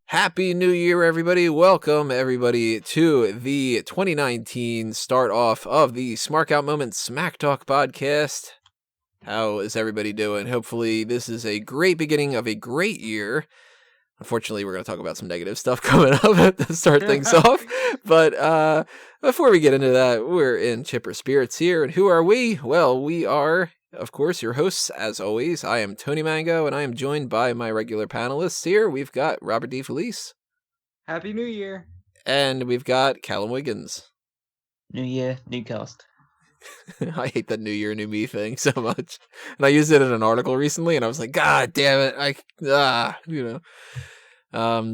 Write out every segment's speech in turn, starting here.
Happy New Year, everybody. Welcome, everybody, to the 2019 start off of the Smark Out Moment Smack Talk podcast. How is everybody doing? Hopefully, this is a great beginning of a great year. Unfortunately, we're going to talk about some negative stuff coming up to start things off. But before we get into that, we're in chipper spirits here. And who are we? Well, we are, of course, your hosts, as always. I am Tony Mango, and I am joined by my regular panelists here. We've got Robert D. Felice. Happy New Year. And we've got Callum Wiggins. New year, new cast. I hate that New Year, New Me thing so much. And I used it in an article recently, and I was like, God damn it.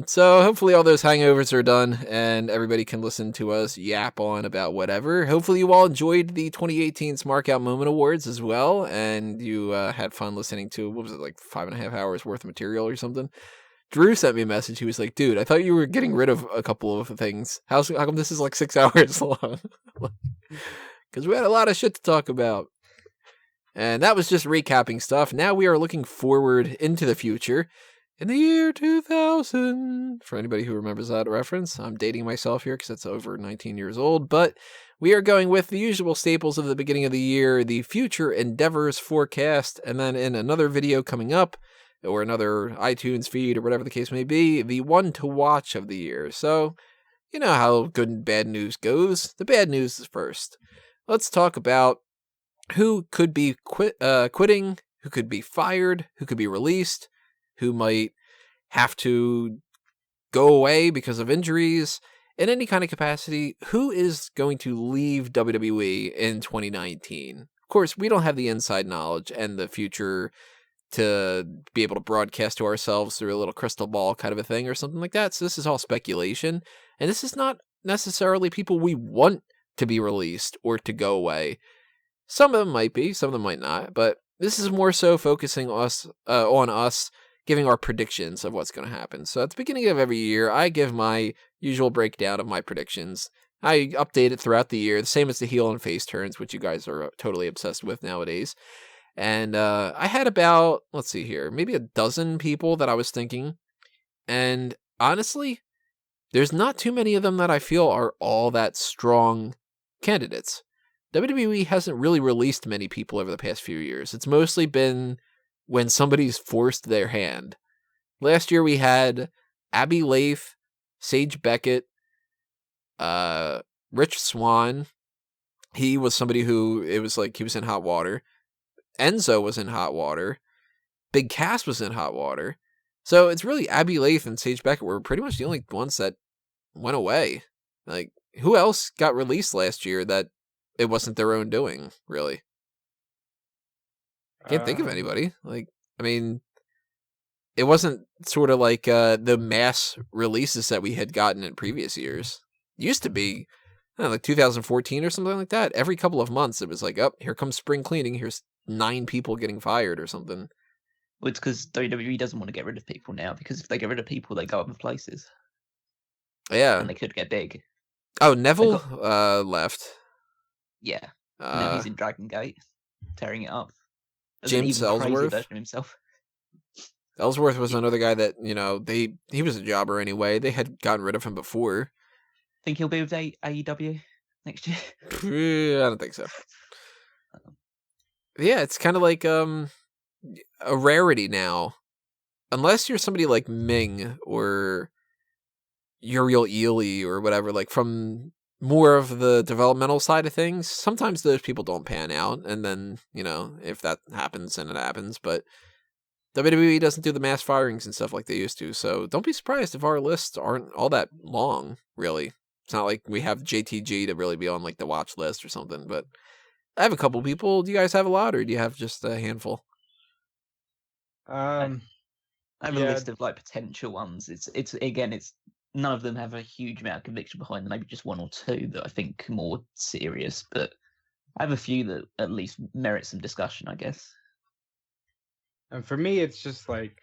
So hopefully all those hangovers are done, and everybody can listen to us yap on about whatever. Hopefully you all enjoyed the 2018 Smark Out Moment Awards as well, and you had fun listening to, what was it, like 5.5 hours worth of material or something? Drew sent me a message. He was like, dude, I thought you were getting rid of a couple of things. How come this is like 6 hours long? Because we had a lot of shit to talk about. And that was just recapping stuff. Now we are looking forward into the future. In the year 2000, for anybody who remembers that reference, I'm dating myself here because it's over 19 years old, but we are going with the usual staples of the beginning of the year, the future endeavors forecast, and then in another video coming up, or another iTunes feed, or whatever the case may be, the one to watch of the year. So, you know how good and bad news goes. The bad news is first. Let's talk about who could be quitting, who could be fired, who could be released, who might have to go away because of injuries, in any kind of capacity. Who is going to leave WWE in 2019? Of course, we don't have the inside knowledge and the future to be able to broadcast to ourselves through a little crystal ball kind of a thing or something like that. So this is all speculation. And this is not necessarily people we want to be released or to go away. Some of them might be, some of them might not. But this is more so focusing on us giving our predictions of what's going to happen. So at the beginning of every year, I give my usual breakdown of my predictions. I update it throughout the year, the same as the heel and face turns, which you guys are totally obsessed with nowadays. And I had about, let's see here, maybe a dozen people that I was thinking. And honestly, there's not too many of them that I feel are all that strong candidates. WWE hasn't really released many people over the past few years. It's mostly been when somebody's forced their hand. Last year we had Abby Laith, Sage Beckett, Rich Swann. He was somebody who, it was like he was in hot water. Enzo was in hot water. Big Cass was in hot water. So it's really Abby Laith and Sage Beckett were pretty much the only ones that went away. Like, who else got released last year that it wasn't their own doing, really? I can't think of anybody. Like, I mean, it wasn't sort of like the mass releases that we had gotten in previous years. It used to be, I don't know, like 2014 or something like that. Every couple of months, it was like, oh, here comes spring cleaning. Here's 9 people getting fired or something. Well, it's because WWE doesn't want to get rid of people now, because if they get rid of people, they go other places. Yeah. And they could get big. Oh, Neville left. Yeah. Now he's in Dragon Gate, tearing it up. James Ellsworth. Version of himself. Ellsworth was another guy that, you know, he was a jobber anyway. They had gotten rid of him before. Think he'll be with AEW next year? I don't think so. Yeah, it's kind of like a rarity now. Unless you're somebody like Ming or Uriel Ely or whatever, like from more of the developmental side of things, sometimes those people don't pan out. And then, you know, if that happens, then it happens. But WWE doesn't do the mass firings and stuff like they used to. So don't be surprised if our lists aren't all that long, really. It's not like we have JTG to really be on like the watch list or something, but I have a couple people. Do you guys have a lot, or do you have just a handful? I have a list of like potential ones. It's none of them have a huge amount of conviction behind them. Maybe just one or two that I think are more serious, but I have a few that at least merit some discussion, I guess. And for me, it's just like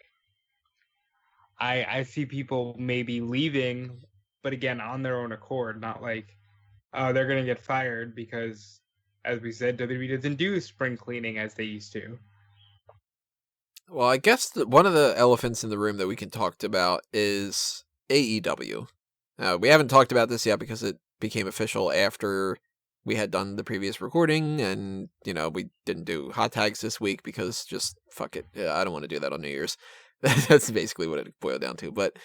I see people maybe leaving, but again, on their own accord, not like, oh, they're going to get fired because, as we said, WWE doesn't do spring cleaning as they used to. Well, I guess one of the elephants in the room that we can talk about is AEW. We haven't talked about this yet because it became official after we had done the previous recording, and, we didn't do hot tags this week because just, fuck it. Yeah, I don't want to do that on New Year's. That's basically what it boiled down to. But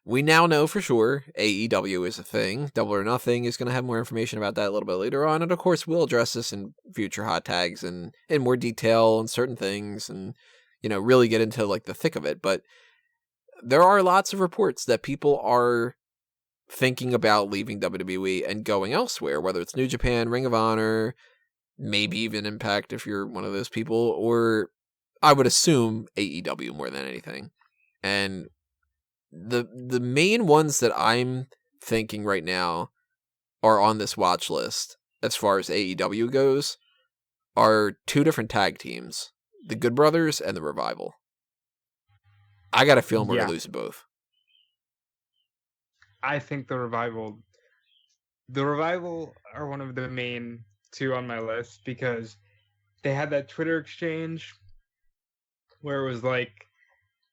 we now know for sure AEW is a thing. Double or Nothing is going to have more information about that a little bit later on. And, of course, we'll address this in future hot tags and in more detail on certain things and, really get into, the thick of it. But there are lots of reports that people are thinking about leaving WWE and going elsewhere, whether it's New Japan, Ring of Honor, maybe even Impact if you're one of those people, or I would assume AEW more than anything. And the main ones that I'm thinking right now are on this watch list as far as AEW goes are two different tag teams, the Good Brothers and the Revival. I got a feeling we're going to lose both. I think the Revival are one of the main two on my list because they had that Twitter exchange where it was like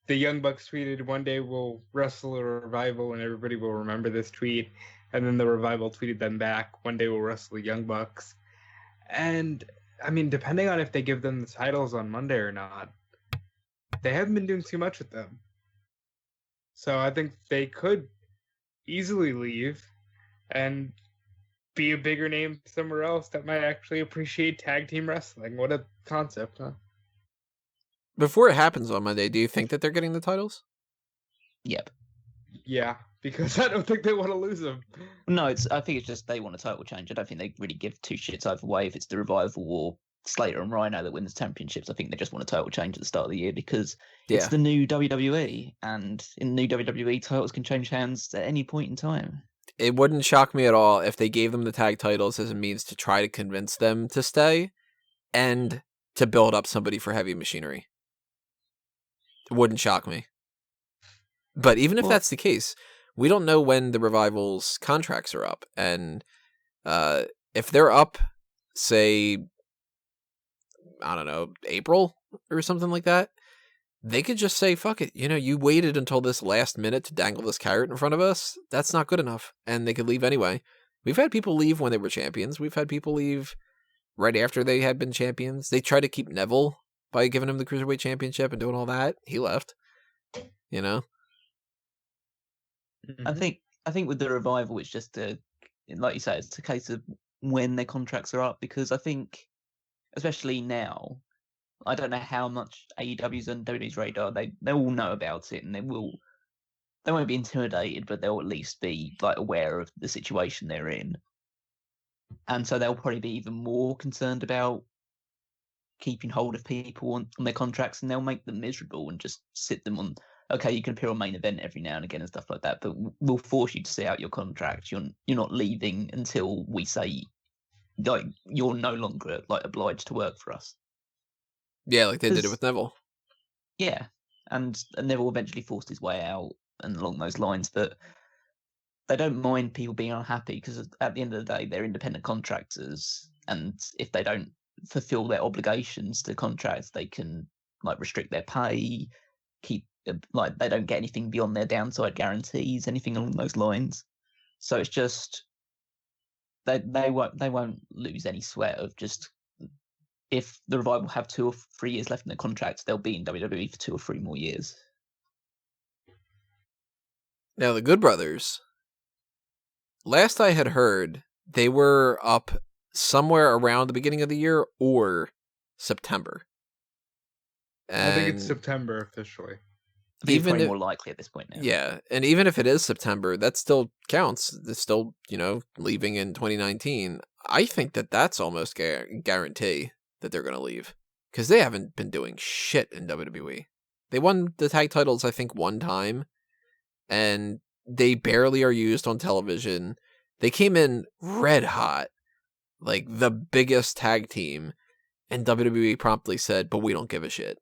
the Young Bucks tweeted, "One day we'll wrestle a Revival and everybody will remember this tweet." And then the Revival tweeted them back, "One day we'll wrestle the Young Bucks." And I mean, depending on if they give them the titles on Monday or not, they haven't been doing too much with them. So I think they could easily leave and be a bigger name somewhere else that might actually appreciate tag team wrestling. What a concept, huh? Before it happens on Monday, do you think that they're getting the titles? Yep. Yeah, because I don't think they want to lose them. No, I think it's just they want a title change. I don't think they really give two shits either way if it's the Revival or Slater and Rhino that wins championships. I think they just want a title change at the start of the year because it's the new WWE, and in the new WWE, titles can change hands at any point in time. It wouldn't shock me at all if they gave them the tag titles as a means to try to convince them to stay and to build up somebody for Heavy Machinery. It wouldn't shock me. But even if that's the case, we don't know when the Revival's contracts are up. And if they're up, say, I don't know, April or something like that, they could just say, fuck it. You waited until this last minute to dangle this carrot in front of us. That's not good enough. And they could leave anyway. We've had people leave when they were champions. We've had people leave right after they had been champions. They tried to keep Neville by giving him the Cruiserweight Championship and doing all that. He left. I think with the Revival, it's just like you say, it's a case of when their contracts are up, because I think, especially now, I don't know how much AEW's on WWE's radar. They all know about it, and they won't be intimidated, but they'll at least be aware of the situation they're in, and so they'll probably be even more concerned about keeping hold of people on their contracts, and they'll make them miserable and just sit them on. Okay, you can appear on Main Event every now and again and stuff like that, but we'll force you to see out your contract. You're not leaving until we say you're no longer obliged to work for us. Yeah, like they did it with Neville. Yeah, and Neville eventually forced his way out and along those lines, but they don't mind people being unhappy because at the end of the day, they're independent contractors, and if they don't fulfill their obligations to contracts, they can restrict their pay, keep they don't get anything beyond their downside guarantees, anything along those lines. So it's just they won't lose any sweat of just, if the Revival have 2 or 3 years left in their contracts, they'll be in WWE for 2 or 3 more years. Now the Good Brothers, last I had heard, they were up somewhere around the beginning of the year or September. I think it's September officially. I think it's probably more likely at this point now. Yeah, and even if it is September, that still counts. It's still, leaving in 2019. I think that that's almost guarantee that they're going to leave, because they haven't been doing shit in WWE. They won the tag titles, I think, one time, and they barely are used on television. They came in red hot, like the biggest tag team, and WWE promptly said, but we don't give a shit.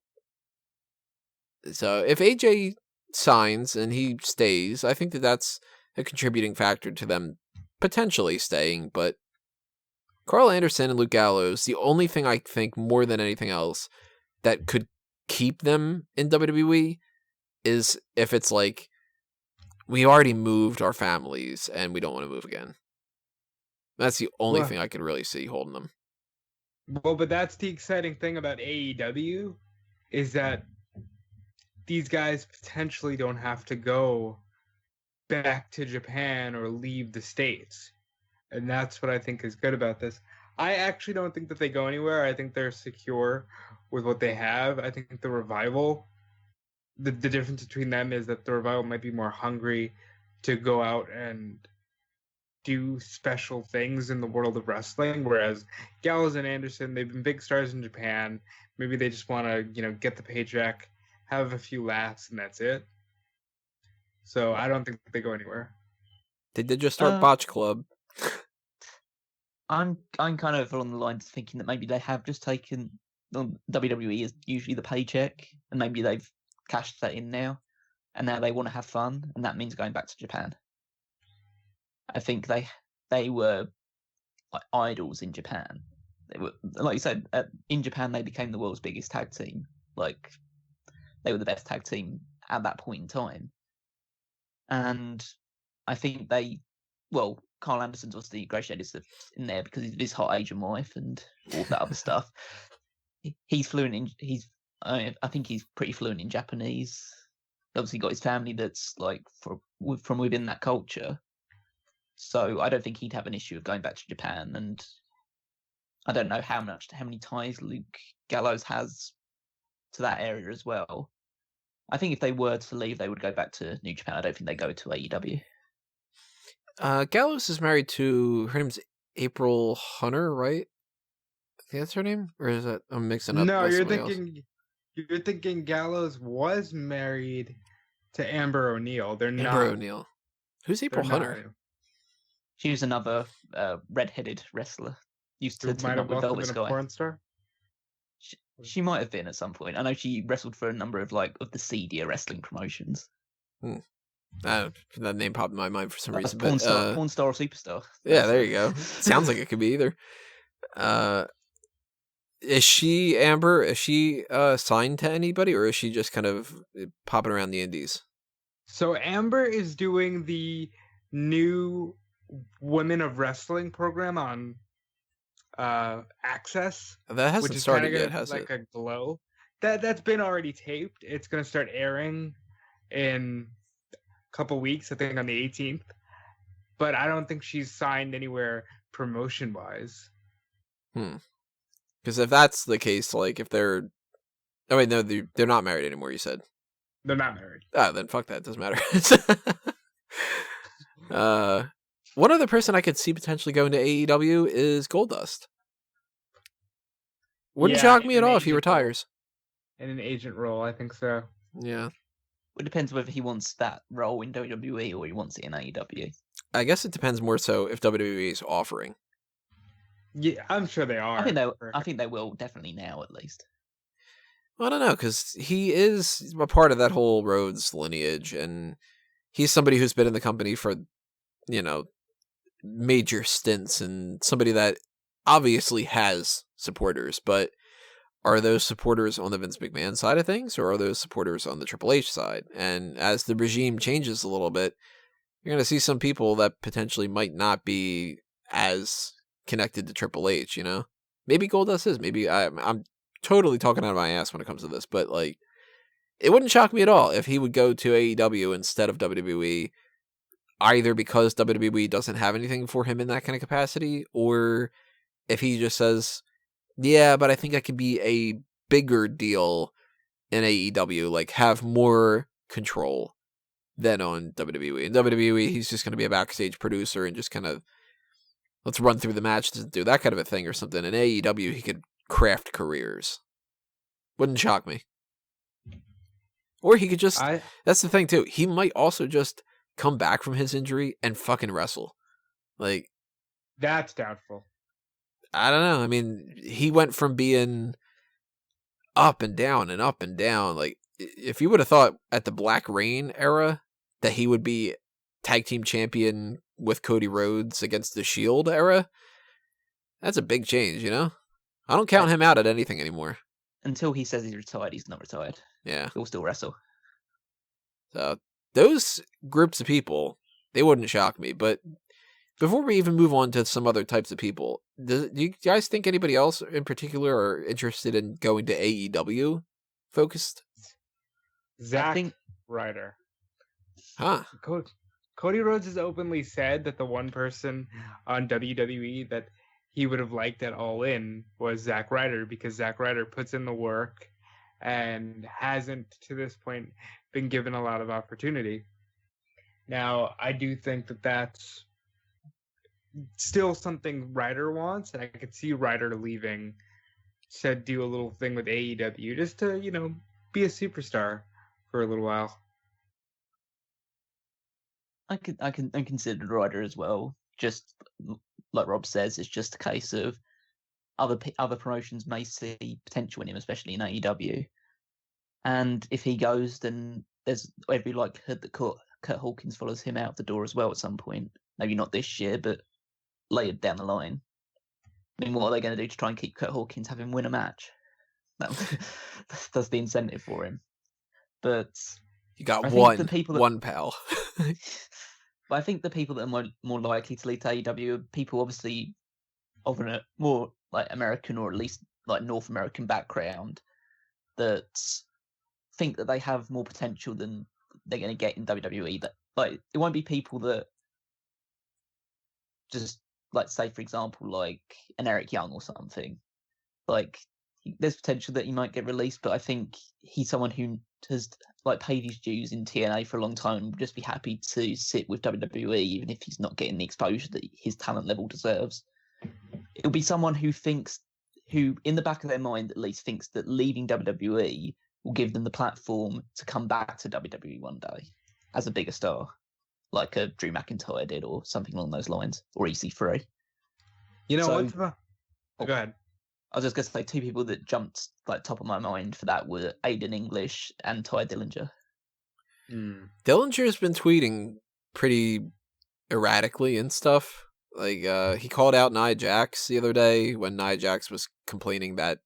So if AJ signs and he stays, I think that that's a contributing factor to them potentially staying. But Carl Anderson and Luke Gallows, the only thing I think more than anything else that could keep them in WWE is if it's we already moved our families and we don't want to move again. That's the only Well- thing I could really see holding them. Well, but that's the exciting thing about AEW is that these guys potentially don't have to go back to Japan or leave the States. And that's what I think is good about this. I actually don't think that they go anywhere. I think they're secure with what they have. I think the Revival, the difference between them is that the Revival might be more hungry to go out and do special things in the world of wrestling, whereas Gallows and Anderson, they've been big stars in Japan. Maybe they just want to, get the paycheck, have a few laughs, and that's it. So I don't think they go anywhere. They did just start Botch Club. I'm kind of along the lines of thinking that maybe they have just taken WWE is usually the paycheck, and maybe they've cashed that in now, and now they want to have fun, and that means going back to Japan. I think they were like idols in Japan. They were, like you said, in Japan they became the world's biggest tag team. Like they were the best tag team at that point in time, and I think Carl Anderson's obviously ingratiated in there because of his hot Asian wife and all that other stuff. He's fluent in. I think he's pretty fluent in Japanese. Obviously, got his family that's like from within that culture. So I don't think he'd have an issue of going back to Japan. And I don't know how many ties Luke Gallows has to that area as well. I think if they were to leave, they would go back to New Japan. I don't think they go to AEW. Gallows is married to, her name's April Hunter, right? I think that's her name, or is that I'm mixing up? No, with you're somebody thinking you're thinking Gallows was married to Amber O'Neil. They're else. not. Amber O'Neil. Who's they're April not. Hunter? She was another red-headed wrestler. Used to Who team might up have with also Velvet been a Sky. porn star. She might have been at some point. I know she wrestled for a number of the seedier wrestling promotions. That name popped in my mind for some reason. Porn But star or superstar. yeah, there you go. Sounds like it could be either. Is she Amber? Is she signed to anybody, or is she just kind of popping around the indies? So Amber is doing the new Women of Wrestling program on Access. That hasn't which is started kinda yet, has like it? a glow. That's been already taped. It's gonna start airing in a couple weeks, I think on the 18th. But I don't think she's signed anywhere promotion wise. Because if that's the case, like if they're, oh wait, no, they're not married anymore. You said. They're not married. Ah, then fuck that. Doesn't matter. One other person I could see potentially going to AEW is Goldust. Wouldn't Yeah, shock me in at an all if he agent role. retires. In an agent role, I think so. Yeah, It depends whether he wants that role in WWE or he wants it in AEW. I guess it depends more so if WWE is offering. Yeah, I'm sure they are. I think they will definitely now at least. Well, I don't know, because he is a part of that whole Rhodes lineage, and he's somebody who's been in the company for, major stints, and somebody that obviously has supporters, but are those supporters on the Vince McMahon side of things, or are those supporters on the Triple H side? And as the regime changes a little bit, you're going to see some people that potentially might not be as connected to Triple H, Maybe Goldust is. Maybe I'm totally talking out of my ass when it comes to this, but it wouldn't shock me at all if he would go to AEW instead of WWE, either because WWE doesn't have anything for him in that kind of capacity, or if he just says, yeah, but I think I could be a bigger deal in AEW, like have more control than on WWE. In WWE, he's just going to be a backstage producer and just kind of, let's run through the matches and do that kind of a thing or something. In AEW, he could craft careers. Wouldn't shock me. Or he could just, that's the thing too, he might also just come back from his injury and fucking wrestle. That's doubtful. I don't know. I mean, he went from being up and down and up and down. If you would have thought at the Black Reign era that he would be tag team champion with Cody Rhodes against the Shield era, that's a big change, I don't count him out at anything anymore. Until he says he's retired, he's not retired. Yeah. He'll still wrestle. So those groups of people, they wouldn't shock me. But before we even move on to some other types of people, do you guys think anybody else in particular are interested in going to AEW focused? Zack Ryder. Huh. Cody Rhodes has openly said that the one person on WWE that he would have liked at All In was Zack Ryder, because Zack Ryder puts in the work and hasn't, to this point, been given a lot of opportunity. Now, I do think that that's still something Ryder wants, and I could see Ryder leaving to do a little thing with AEW just to, be a superstar for a little while. I consider Ryder as well. Just like Rob says, it's just a case of other promotions may see potential in him, especially in AEW. And if he goes, then there's every likelihood that Kurt Hawkins follows him out the door as well at some point. Maybe not this year, but later down the line. I mean, what are they going to do to try and keep Kurt Hawkins, have him win a match? That's the incentive for him. But you got one pal. But I think the people that are more likely to lead to AEW are people obviously of a more like American or at least like North American background that think that they have more potential than they're going to get in WWE. That like it won't be people that just like say for example like an Eric Young or something. Like there's potential that he might get released, but I think he's someone who has like paid his dues in TNA for a long time and would just be happy to sit with WWE even if he's not getting the exposure that his talent level deserves. It'll be someone who in the back of their mind at least thinks that leaving WWE will give them the platform to come back to WWE one day as a bigger star, like a Drew McIntyre did or something along those lines, or EC3. Go ahead. I was just going to say two people that jumped like top of my mind for that were Aiden English and Ty Dillinger. Dillinger's been tweeting pretty erratically and stuff. Like he called out Nia Jax the other day when Nia Jax was complaining that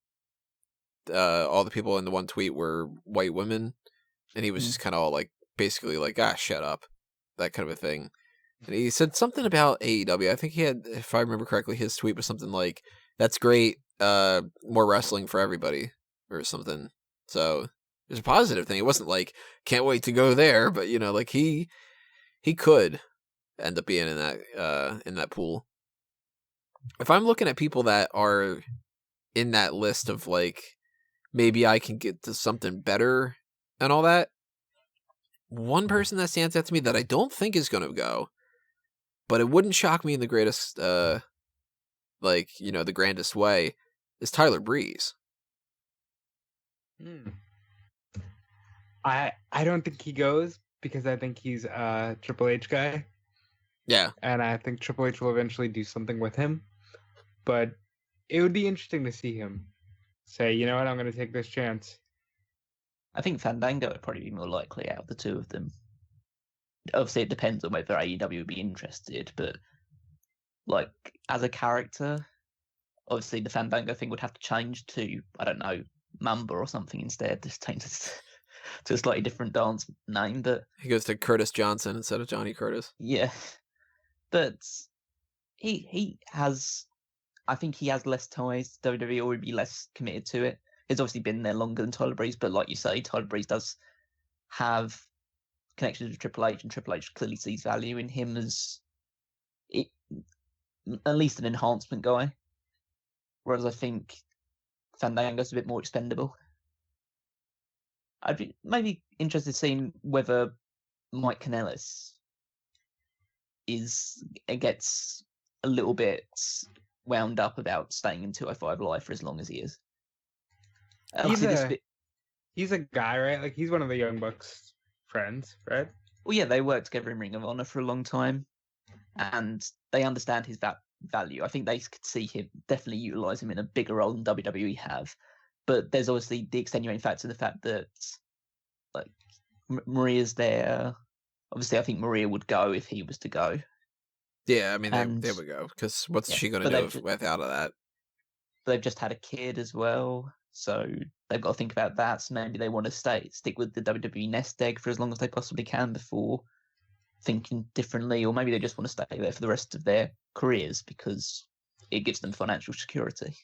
all the people in the one tweet were white women, and he was just kind of all like basically like shut up, that kind of a thing. And he said something about AEW. I think he had, if I remember correctly, his tweet was something like, "That's great, more wrestling for everybody," or something. So it was a positive thing. It wasn't like can't wait to go there, but like he could end up being in that pool. If I'm looking at people that are in that list of like maybe I can get to something better and all that, one person that stands out to me that I don't think is going to go, but it wouldn't shock me in the greatest the grandest way, is Tyler Breeze. I don't think he goes because I think he's a Triple H guy. Yeah. And I think Triple H will eventually do something with him. But it would be interesting to see him say, you know what, I'm going to take this chance. I think Fandango would probably be more likely out of the two of them. Obviously, it depends on whether AEW would be interested, but like as a character, obviously the Fandango thing would have to change to, I don't know, Mamba or something instead. Just change it to a slightly different dance name. But he goes to Curtis Johnson instead of Johnny Curtis. Yeah, but he has, I think he has less ties to WWE or would be less committed to it. He's obviously been there longer than Tyler Breeze, but like you say, Tyler Breeze does have connections with Triple H, and Triple H clearly sees value in him as at least an enhancement guy. Whereas I think Fandango's a bit more expendable. I'd be maybe interested in seeing whether Mike Kanellis gets a little bit wound up about staying in 205 Live for as long as he is. He's a guy, right? Like he's one of the Young Bucks friends, right? Well, yeah, they worked together in Ring of Honor for a long time, and they understand his value. I think they could see him definitely utilize him in a bigger role than WWE have. But there's obviously the extenuating factor, the fact that like Maria's there. Obviously, I think Maria would go if he was to go. Yeah, I mean, they would go because what's she going to do without that? But they've just had a kid as well. So they've got to think about that. So maybe they want to stick with the WWE nest egg for as long as they possibly can before thinking differently, or maybe they just want to stay there for the rest of their careers because it gives them financial security.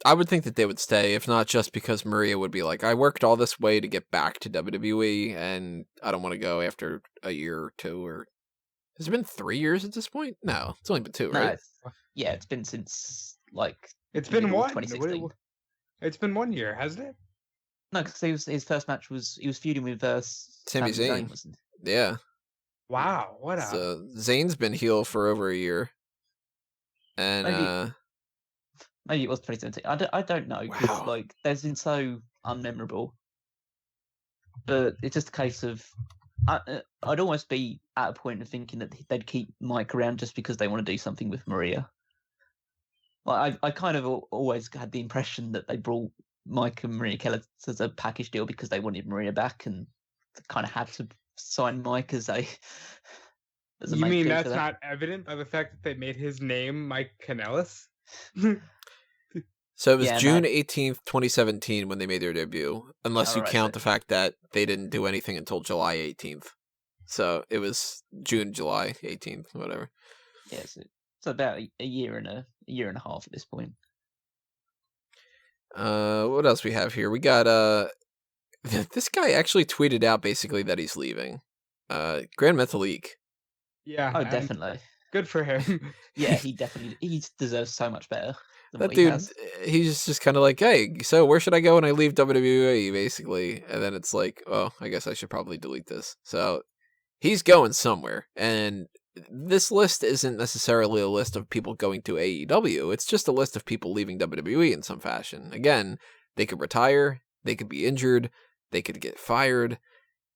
I would think that they would stay, if not just because Maria would be like, I worked all this way to get back to WWE, and I don't want to go after a year or two. Or has it been 3 years at this point? No, it's only been 2, No, right? it's been since it's been one. 2016. It's been 1 year, hasn't it? No, because his first match was he was feuding with Sami Zayn. Wasn't Yeah. Wow, what So Zayn's been heel for over a year. And maybe it was 2017. I don't know, because they've been so unmemorable. But it's just a case of I'd almost be at a point of thinking that they'd keep Mike around just because they want to do something with Maria. I kind of always had the impression that they brought Mike and Maria Keller as a package deal because they wanted Maria back, and they kind of had to sign Mike as a. You mean that's not evident by the fact that they made his name Mike Kanellis? So it was June 18th, 2017 when they made their debut, unless you count the fact that they didn't do anything until July 18th. So it was June, July 18th, whatever. Yeah, so about a year and a half at this point. What else we have here? We got this guy actually tweeted out basically that he's leaving. Grand Metalik. Yeah. Oh, definitely. Good for him. Yeah, he deserves so much better. That dude, he's just kind of like, hey, so where should I go when I leave WWE, basically? And then it's like, oh, I guess I should probably delete this. So he's going somewhere. And this list isn't necessarily a list of people going to AEW. It's just a list of people leaving WWE in some fashion. Again, they could retire, they could be injured, they could get fired,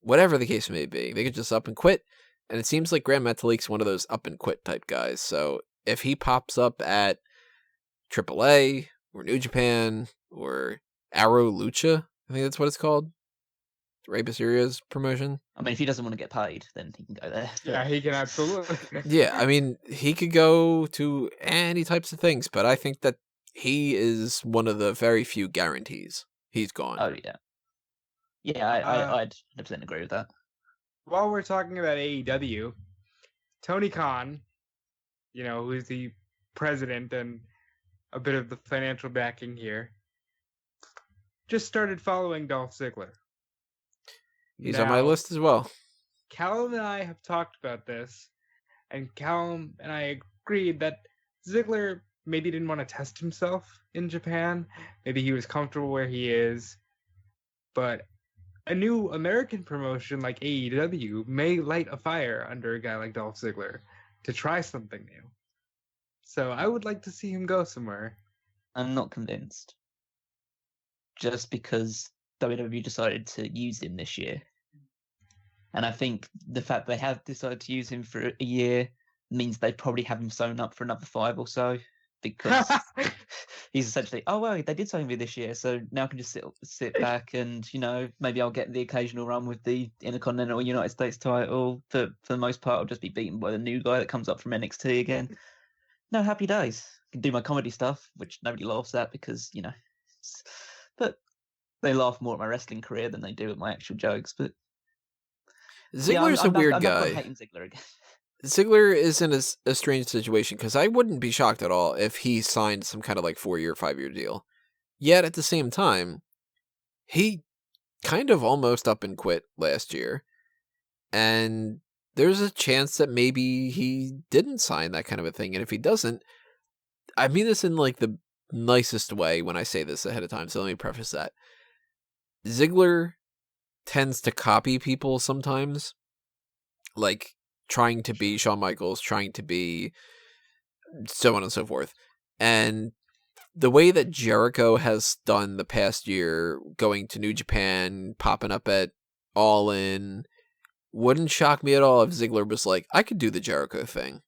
whatever the case may be. They could just up and quit. And it seems like Grand Metalik's one of those up and quit type guys. So if he pops up at AAA or New Japan or Arrow Lucha, I think that's what it's called, Rey Mysterios promotion. I mean, if he doesn't want to get paid, then he can go there. Yeah, he can absolutely. Yeah, I mean, he could go to any types of things, but I think that he is one of the very few guarantees. He's gone. Oh, yeah. Yeah, I'd 100% agree with that. While we're talking about AEW, Tony Khan, who's the president and a bit of the financial backing here, just started following Dolph Ziggler. He's on my list as well. Callum and I have talked about this, and Callum and I agreed that Ziggler maybe didn't want to test himself in Japan. Maybe he was comfortable where he is. But a new American promotion like AEW may light a fire under a guy like Dolph Ziggler to try something new. So I would like to see him go somewhere. I'm not convinced. Just because WWE decided to use him this year. And I think the fact they have decided to use him for a year means they probably have him sewn up for another 5 or so. Because he's essentially, oh, well, they did sign me this year, so now I can just sit back and, maybe I'll get the occasional run with the Intercontinental United States title. For the most part, I'll just be beaten by the new guy that comes up from NXT again. No, happy days. I can do my comedy stuff, which nobody laughs at because, but they laugh more at my wrestling career than they do at my actual jokes. But Ziggler's a weird guy. I'm not hating Ziggler again. Ziggler is in a strange situation because I wouldn't be shocked at all if he signed some kind of 4-year, 5-year deal. Yet at the same time, he kind of almost up and quit last year. And there's a chance that maybe he didn't sign that kind of a thing. And if he doesn't, I mean this in the nicest way when I say this ahead of time. So let me preface that. Ziggler tends to copy people sometimes. Trying to be Shawn Michaels, trying to be so on and so forth. And the way that Jericho has done the past year, going to New Japan, popping up at All In, wouldn't shock me at all if Ziggler was like, I could do the Jericho thing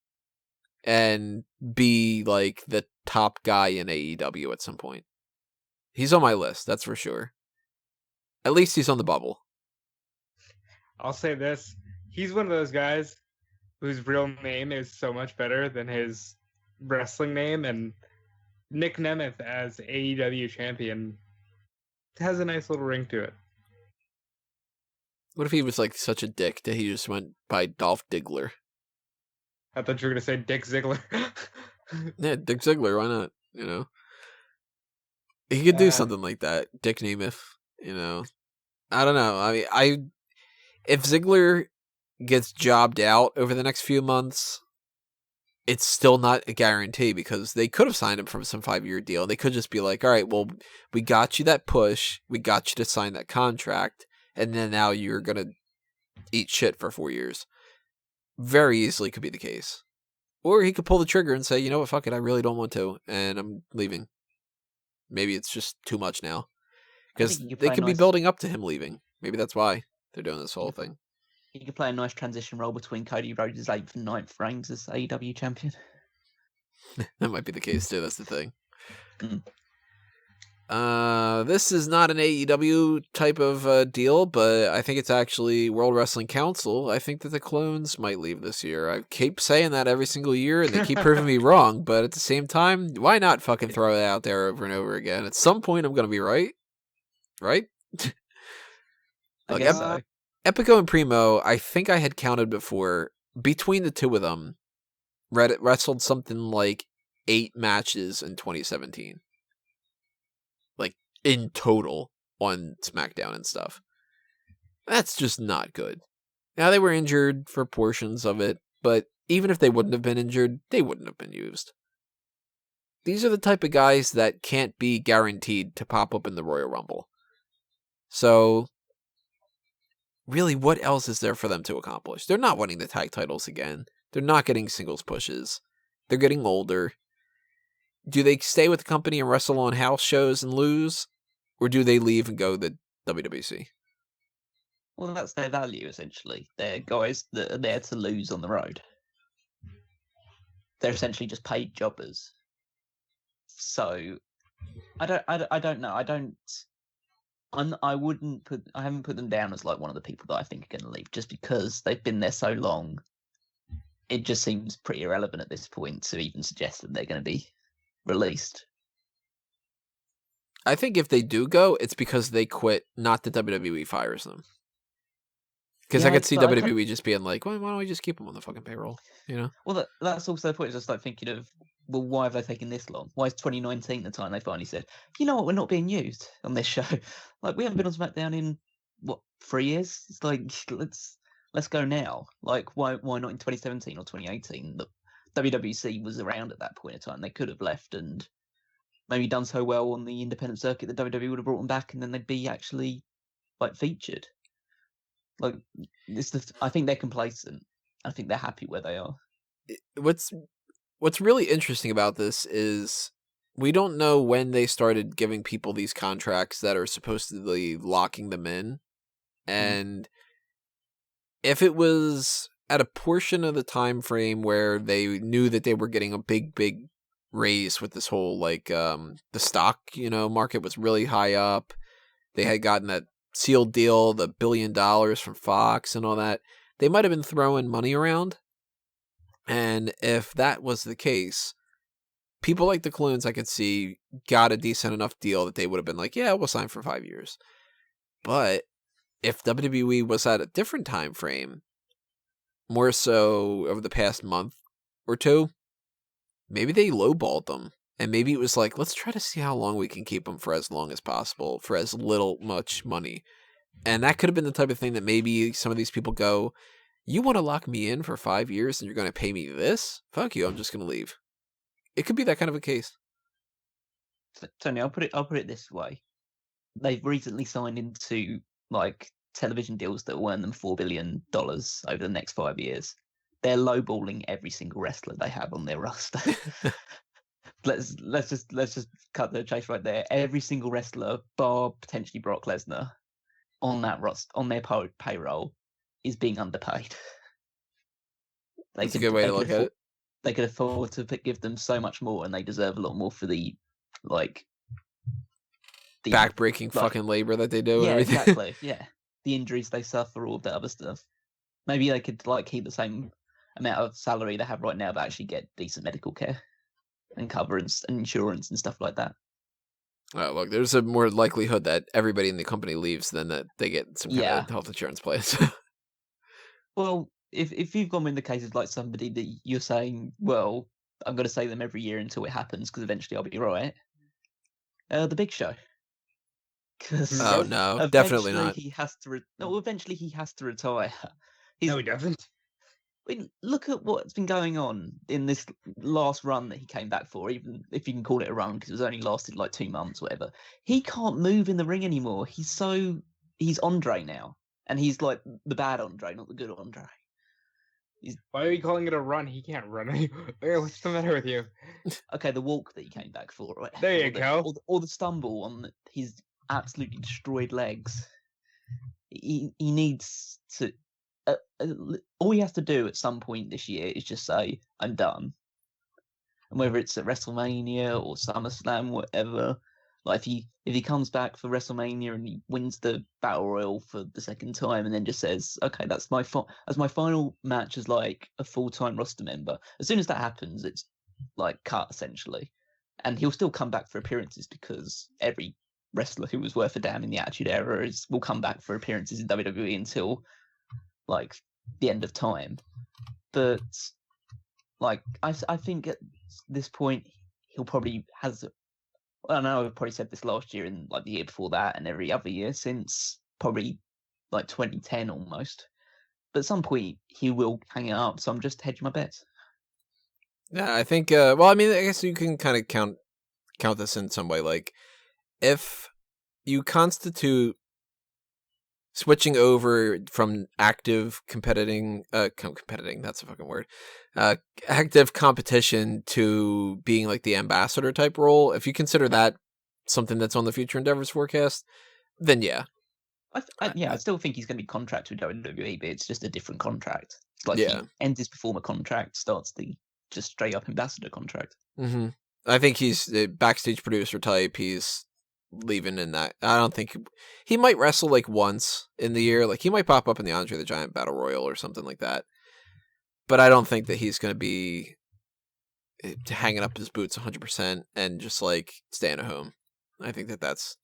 and be the top guy in AEW at some point. He's on my list, that's for sure. At least he's on the bubble. I'll say this. He's one of those guys whose real name is so much better than his wrestling name, and Nick Nemeth as AEW champion has a nice little ring to it. What if he was like such a dick that he just went by Dolph Diggler? I thought you were gonna say Dick Ziggler. Yeah, Dick Ziggler. Why not? You know, he could do something like that. Dick Nemeth. You know, I don't know. I mean, if Ziggler gets jobbed out over the next few months, it's still not a guarantee because they could have signed him from some 5-year deal. They could just be like, all right, well, we got you that push. We got you to sign that contract. And then now you're going to eat shit for 4 years. Very easily could be the case. Or he could pull the trigger and say, you know what, fuck it, I really don't want to, and I'm leaving. Maybe it's just too much now. Because they could be building up to him leaving. Maybe that's why they're doing this whole thing. He could play a nice transition role between Cody Rhodes' 8th and 9th reigns as AEW champion. That might be the case too, that's the thing. Mm. This is not an AEW type of deal, but I think it's actually World Wrestling Council. I think that the Clones might leave this year. I keep saying that every single year, and they keep proving me wrong, but at the same time, why not fucking throw it out there over and over again? At some point, I'm going to be right. Right? I guess so. Epico and Primo, I think I had counted before, between the two of them, Reddit wrestled something like 8 matches in 2017. Like, in total, on SmackDown and stuff. That's just not good. Now, they were injured for portions of it, but even if they wouldn't have been injured, they wouldn't have been used. These are the type of guys that can't be guaranteed to pop up in the Royal Rumble. So, really, what else is there for them to accomplish? They're not winning the tag titles again. They're not getting singles pushes. They're getting older. Do they stay with the company and wrestle on house shows and lose? Or do they leave and go to the WWC? Well, that's their value, essentially. They're guys that are there to lose on the road. They're essentially just paid jobbers. So, I don't know. I haven't put them down as like one of the people that I think are going to leave just because they've been there so long. It just seems pretty irrelevant at this point to even suggest that they're going to be released. I think if they do go, it's because they quit, not that WWE fires them. Because I could see WWE just being like, well, why don't we just keep them on the fucking payroll? You know? Well, that's also the point. It's just like thinking of, well, why have they taken this long? Why is 2019 the time they finally said, you know what, we're not being used on this show? Like, we haven't been on SmackDown in, 3 years? It's like, let's go now. Like, why not in 2017 or 2018? The WWC was around at that point in time. They could have left and maybe done so well on the independent circuit that WWE would have brought them back, and then they'd be actually like featured. Like, I think they're complacent. I think they're happy where they are. What's really interesting about this is we don't know when they started giving people these contracts that are supposedly locking them in, and if it was at a portion of the time frame where they knew that they were getting a big raise with this whole like the stock market was really high up, they had gotten that sealed deal, the $1 billion from Fox and all that, they might have been throwing money around. And if that was the case, people like the Clones, I could see, got a decent enough deal that they would have been like, yeah, we'll sign for 5 years. But if WWE was at a different time frame, more so over the past month or two, maybe they lowballed them. And maybe it was like, let's try to see how long we can keep them for as long as possible, for as much money. And that could have been the type of thing that maybe some of these people go, you want to lock me in for 5 years and you're going to pay me this? Fuck you, I'm just going to leave. It could be that kind of a case. Tony, I'll put it this way. They've recently signed into like television deals that will earn them $4 billion over the next 5 years. They're lowballing every single wrestler they have on their roster. Let's just cut the chase right there. Every single wrestler, bar potentially Brock Lesnar, on that roster, on their payroll, is being underpaid. That's a good way to look at it. They could afford to give them so much more, and they deserve a lot more for the backbreaking fucking labor that they do. Yeah, and everything. Exactly. Yeah, the injuries they suffer, all of that other stuff. Maybe they could keep the same amount of salary they have right now, but actually get decent medical care and cover and insurance and stuff like that. Look, there's a more likelihood that everybody in the company leaves than that they get some kind of health insurance place. Well, if you've gone in the case of like somebody that you're saying, well, I'm going to say them every year until it happens because eventually I'll be right. The Big Show. Oh no, definitely not. He has to. Eventually he has to retire. No, he doesn't. I mean, look at what's been going on in this last run that he came back for, even if you can call it a run, because it was only lasted like 2 months, whatever. He can't move in the ring anymore. He's Andre now, and he's like the bad Andre, not the good Andre. Why are you calling it a run? He can't run anymore. What's the matter with you? Okay, the walk that he came back for, right? There you go. Or the stumble on his absolutely destroyed legs. He needs to. All he has to do at some point this year is just say, I'm done. And whether it's at WrestleMania or SummerSlam, whatever, like if he comes back for WrestleMania and he wins the Battle Royal for the second time and then just says, okay, that's my final match as like a full-time roster member. As soon as that happens, it's like cut essentially. And he'll still come back for appearances because every wrestler who was worth a damn in the Attitude Era will come back for appearances in WWE until like the end of time. But like I think at this point he'll probably I know I've probably said this last year and like the year before that and every other year since probably like 2010 almost. But at some point he will hang it up, so I'm just hedging my bets. Yeah, I think well, I mean, I guess you can kind of count this in some way. Like if you constitute switching over from active competing, that's a fucking word, active competition to being like the ambassador type role, if you consider that something that's on the future endeavors forecast, then yeah. I still think he's going to be contracted with WWE, but it's just a different contract. It's like he ends his performer contract, starts the just straight up ambassador contract. Mm-hmm. I think he's a backstage producer type. He's leaving in that. I don't think he might wrestle like once in the year. Like he might pop up in the Andre the Giant Battle Royal or something like that. But I don't think that he's going to be hanging up his boots 100% and just like staying at home. I think that that's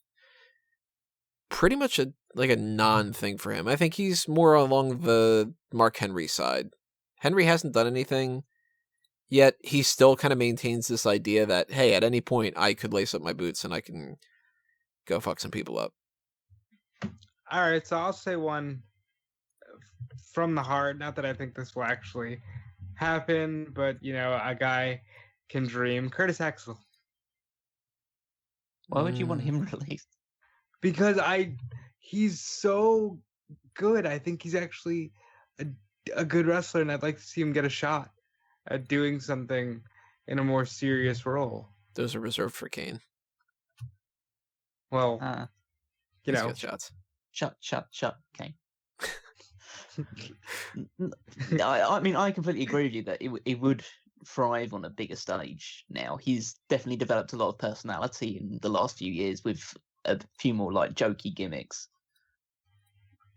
pretty much a non-thing for him. I think he's more along the Mark Henry side. Henry hasn't done anything yet. He still kind of maintains this idea that, hey, at any point I could lace up my boots and I can go fuck some people up. All right, so I'll say one from the heart. Not that I think this will actually happen, but a guy can dream. Curtis Axel. Why would you want him released? Because he's so good. I think he's actually a good wrestler, and I'd like to see him get a shot at doing something in a more serious role. Those are reserved for Kane. Well, he's got shots. Shut, Kane. I mean, I completely agree with you that it would thrive on a bigger stage now. He's definitely developed a lot of personality in the last few years with a few more like jokey gimmicks.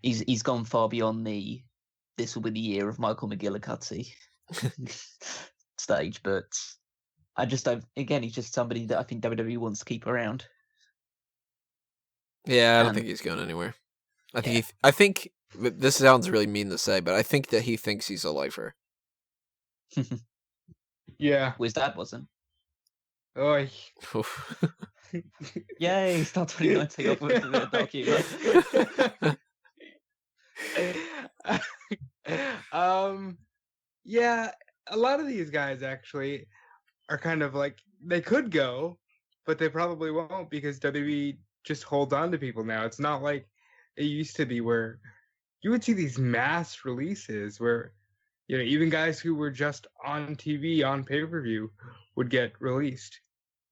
He's gone far beyond this will be the year of Michael McGillicuddy stage, but I just don't. Again, he's just somebody that I think WWE wants to keep around. Yeah, I don't think he's going anywhere. I think this sounds really mean to say, but I think that he thinks he's a lifer. Yeah. His dad wasn't. Oi. Yay, start 2019 off with a dark humor. Yeah, a lot of these guys actually are kind of like, they could go, but they probably won't because WWE just holds on to people now. It's not like it used to be where you would see these mass releases where, even guys who were just on TV, on pay-per-view would get released.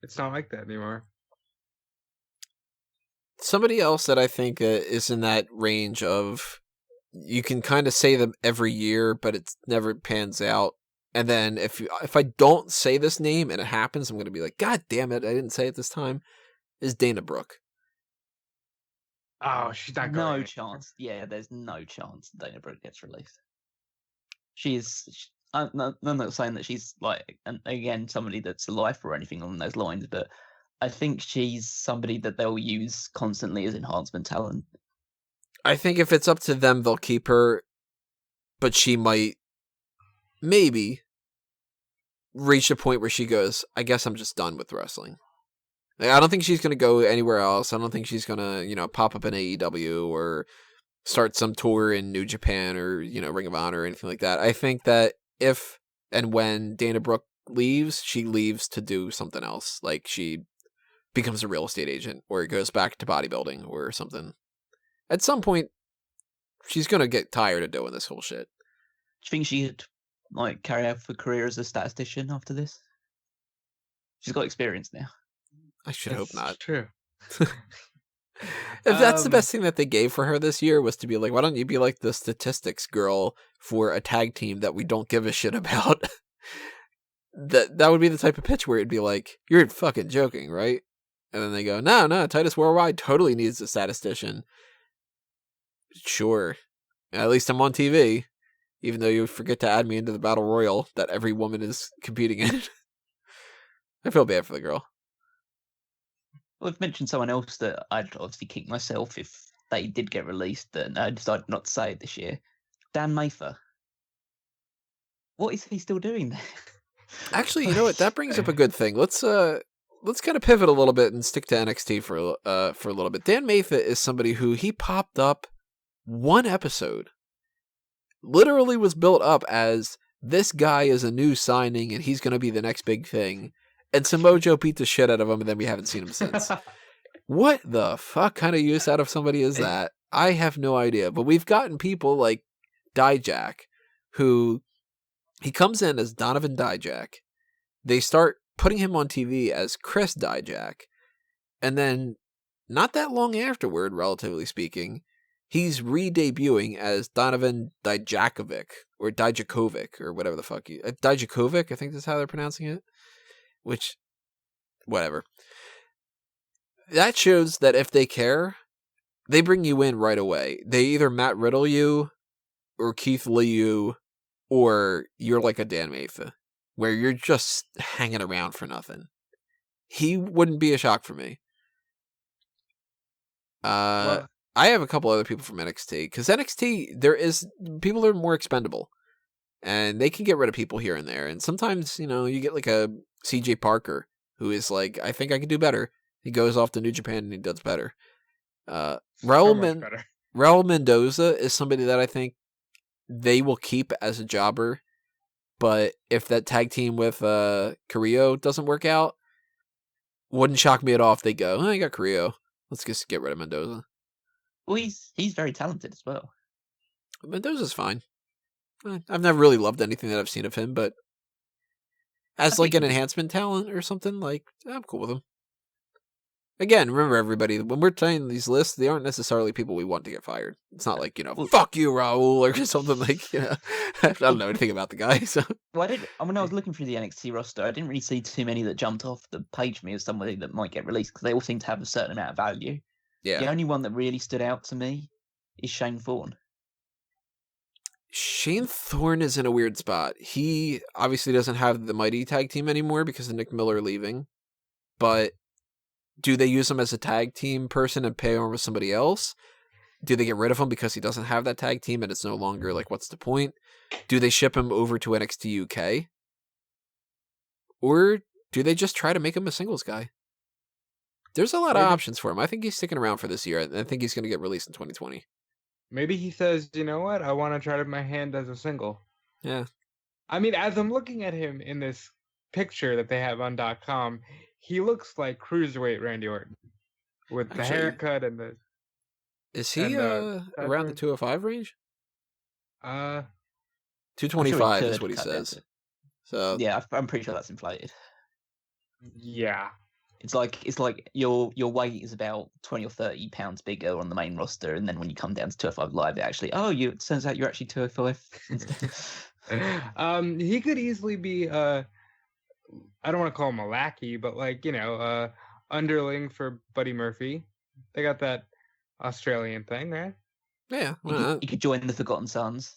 It's not like that anymore. Somebody else that I think is in that range of, you can kind of say them every year, but it never pans out. And then if I don't say this name and it happens, I'm going to be like, God damn it, I didn't say it this time, is Dana Brooke. Oh, she's not going. No chance. Yeah, there's no chance Dana Brooke gets released. I'm not saying that she's like, again, somebody that's a lifer or anything along those lines, but I think she's somebody that they'll use constantly as enhancement talent. I think if it's up to them, they'll keep her, but she might, maybe, reach a point where she goes, I guess I'm just done with wrestling. Like, I don't think she's going to go anywhere else. I don't think she's going to, pop up in AEW or start some tour in New Japan or, Ring of Honor or anything like that. I think that if and when Dana Brooke leaves, she leaves to do something else. Like, she becomes a real estate agent or goes back to bodybuilding or something. At some point, she's going to get tired of doing this whole shit. Do you think she'd carry out her career as a statistician after this? She's got experience now. I should hope not. True. If that's the best thing that they gave for her this year was to be like, why don't you be like the statistics girl for a tag team that we don't give a shit about? that would be the type of pitch where it'd be like, you're fucking joking, right? And then they go, no, Titus Worldwide totally needs a statistician. Sure. At least I'm on TV. Even though you forget to add me into the battle royal that every woman is competing in. I feel bad for the girl. Well, I've mentioned someone else that I'd obviously kick myself if they did get released, and I decided not to say it this year. Dan Mather. What is he still doing there? Actually, you know what? That brings up a good thing. Let's kind of pivot a little bit and stick to NXT for a little bit. Dan Mather is somebody who he popped up one episode. Literally was built up as this guy is a new signing and he's going to be the next big thing. And Samoa Joe beat the shit out of him, and then we haven't seen him since. What the fuck kind of use out of somebody is that? I have no idea. But we've gotten people like Dijak, who he comes in as Donovan Dijak. They start putting him on TV as Chris Dijak. And then, not that long afterward, relatively speaking, he's re-debuting as Donovan Dijakovic, or Dijakovic, or whatever the fuck. Dijakovic, I think that's how they're pronouncing it. Which, whatever. That shows that if they care, they bring you in right away. They either Matt Riddle you, or Keith Lee you, or you're like a Dan Mather, where you're just hanging around for nothing. He wouldn't be a shock for me. I have a couple other people from NXT, because NXT, people are more expendable. And they can get rid of people here and there. And sometimes, you get like a CJ Parker, who is like, I think I can do better. He goes off to New Japan and he does better. Raul Mendoza is somebody that I think they will keep as a jobber. But if that tag team with Carrillo doesn't work out, wouldn't shock me at all if they go, oh, you got Carrillo. Let's just get rid of Mendoza. Well, he's very talented as well. Mendoza's fine. I've never really loved anything that I've seen of him, but as like an enhancement talent or something, I'm cool with him. Again, remember everybody, when we're saying these lists, they aren't necessarily people we want to get fired. It's not like, fuck you, Raul, or something like, I don't know anything about the guy, so. Well, when I was looking through the NXT roster, I didn't really see too many that jumped off the page for me as somebody that might get released, because they all seem to have a certain amount of value. Yeah. The only one that really stood out to me is Shane Thorne. Shane Thorne is in a weird spot. He obviously doesn't have the Mighty tag team anymore because of Nick Miller leaving. But do they use him as a tag team person and pay him with somebody else? Do they get rid of him because he doesn't have that tag team and it's no longer what's the point? Do they ship him over to NXT UK? Or do they just try to make him a singles guy? There's a lot of options for him. I think he's sticking around for this year. I think he's going to get released in 2020. Maybe he says, you know what? I want to try my hand as a single. Yeah. I mean, as I'm looking at him in this picture that they have on .com, he looks like cruiserweight Randy Orton with the haircut and the. Is he around the 205 range? 225 is what he says. So yeah, I'm pretty sure that's inflated. Yeah. It's like your weight is about 20 or 30 pounds bigger on the main roster, and then when you come down to 205 Live, it turns out you're actually 205. He could easily be I don't want to call him a lackey, but underling for Buddy Murphy. They got that Australian thing, right? Yeah, he could join the Forgotten Sons.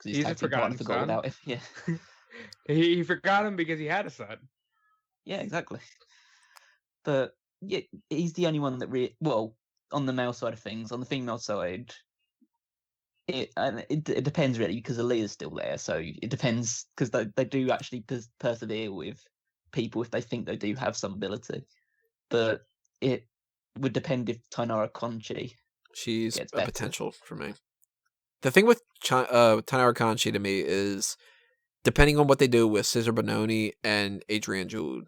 He's a forgotten son. Without him. Yeah. he forgot him because he had a son. Yeah, exactly. But yeah, he's the only one that well, on the male side of things. On the female side, it depends really, because Aaliyah's still there, so it depends, because they do actually persevere with people if they think they do have some ability. But it would depend if Tainara Conchi She's gets a better. potential for me. The thing with Tainara Conchi to me is, depending on what they do with Cesar Bononi and Adrian Jude,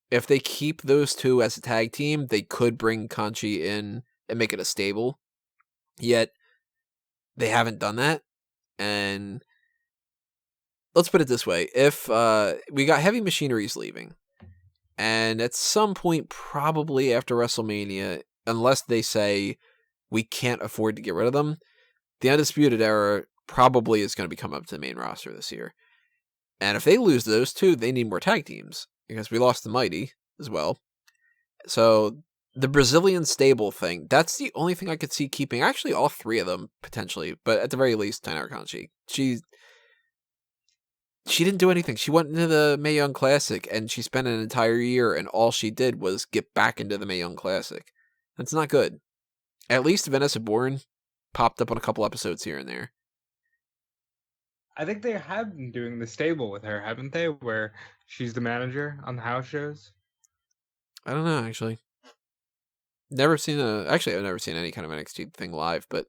if they keep those two as a tag team, they could bring Conchi in and make it a stable. Yet, they haven't done that. And let's put it this way. If we got Heavy Machineries leaving, and at some point, probably after WrestleMania, unless they say we can't afford to get rid of them, the Undisputed Era probably is going to become up to the main roster this year. And if they lose those two, they need more tag teams, because we lost the Mighty as well. So the Brazilian stable thing, that's the only thing I could see keeping. Actually, all three of them, potentially. But at the very least, Tainara Conchi. She didn't do anything. She went into the Mae Young Classic, and she spent an entire year, and all she did was get back into the Mae Young Classic. That's not good. At least Vanessa Bourne popped up on a couple episodes here and there. I think they have been doing the stable with her, haven't they? Where she's the manager on the house shows. I don't know, actually. I've never seen any kind of NXT thing live, but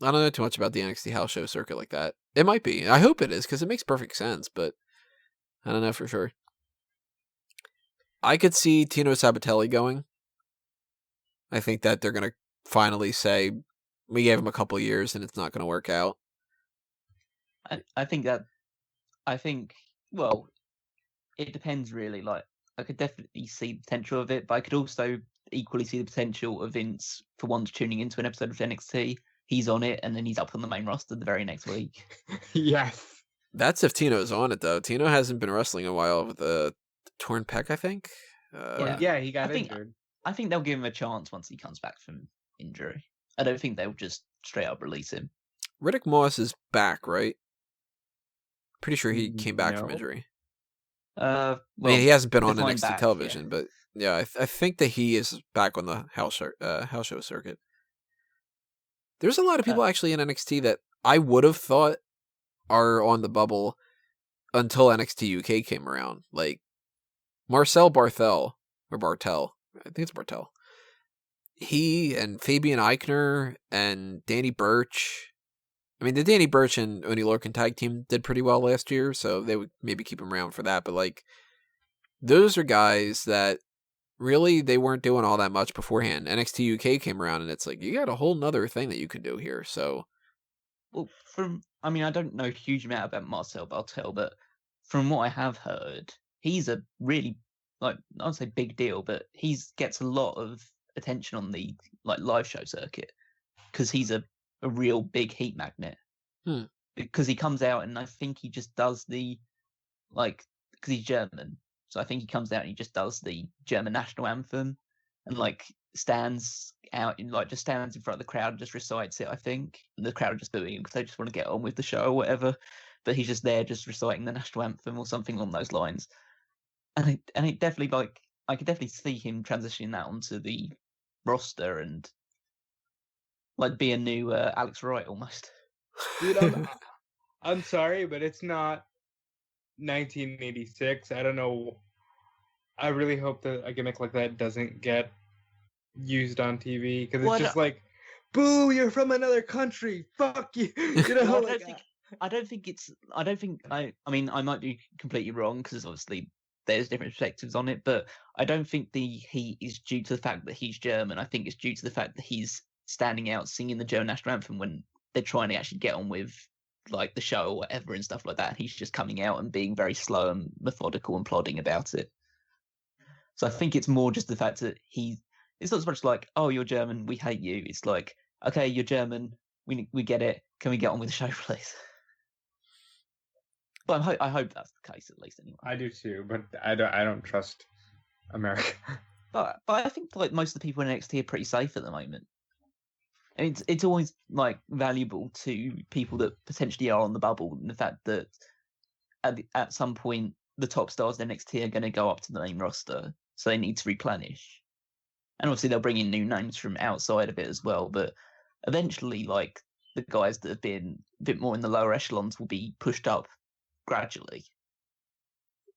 I don't know too much about the NXT house show circuit like that. It might be. I hope it is, because it makes perfect sense, but I don't know for sure. I could see Tino Sabatelli going. I think that they're going to finally say, we gave him a couple years and it's not going to work out. I think, well, it depends really. Like, I could definitely see the potential of it, but I could also equally see the potential of Vince, for once, tuning into an episode of NXT. He's on it, and then he's up on the main roster the very next week. Yes. That's if Tino's on it, though. Tino hasn't been wrestling in a while with a torn pec, I think. Yeah, he got injured. I think they'll give him a chance once he comes back from injury. I don't think they'll just straight up release him. Riddick Moss is back, right? Pretty sure he came back from injury. Well, I mean, he hasn't been on NXT back, television, yeah. but yeah, I think that he is back on the house show circuit. There's a lot of people actually in NXT that I would have thought are on the bubble until NXT UK came around. Like Marcel Barthel, or Bartel. I think it's Bartel. He and Fabian Eichner and Danny Burch. I mean, the Danny Burch and Oney Lorcan tag team did pretty well last year, so they would maybe keep him around for that. But like, those are guys that really they weren't doing all that much beforehand. NXT UK came around, and it's like, you got a whole nother thing that you can do here. So, well, I don't know a huge amount about Marcel Bartel, but from what I have heard, he's a really, like, I would say big deal, but he gets a lot of attention on the live show circuit because he's a real big heat magnet. Because he comes out and I think he just does because he's German, so I think he comes out and he just does the German national anthem and stands out in just stands in front of the crowd and just recites it. I think, and the crowd are just booing him because they just want to get on with the show or whatever. But he's just there, just reciting the national anthem or something along those lines. And it definitely I could definitely see him transitioning that onto the roster and be a new Alex Wright almost. Dude, I'm sorry, but it's not 1986. I don't know. I really hope that a gimmick like that doesn't get used on TV because it's just like, boo, you're from another country. Fuck you. I mean, I might be completely wrong because obviously there's different perspectives on it, but I don't think the heat is due to the fact that he's German. I think it's due to the fact that he's standing out singing the German national anthem when they're trying to actually get on with the show or whatever and stuff like that. He's just coming out and being very slow and methodical and plodding about it. So I think it's more just the fact that it's not so much like, oh, you're German, we hate you. It's like, okay, you're German, we get it. Can we get on with the show, please? But I hope that's the case at least anyway. I do too, but I don't trust America. But I think most of the people in NXT are pretty safe at the moment. And it's always valuable to people that potentially are on the bubble, and the fact that at some point the top stars in NXT are going to go up to the main roster. so they need to replenish. And obviously they'll bring in new names from outside of it as well, but eventually, like, the guys that have been a bit more in the lower echelons will be pushed up gradually.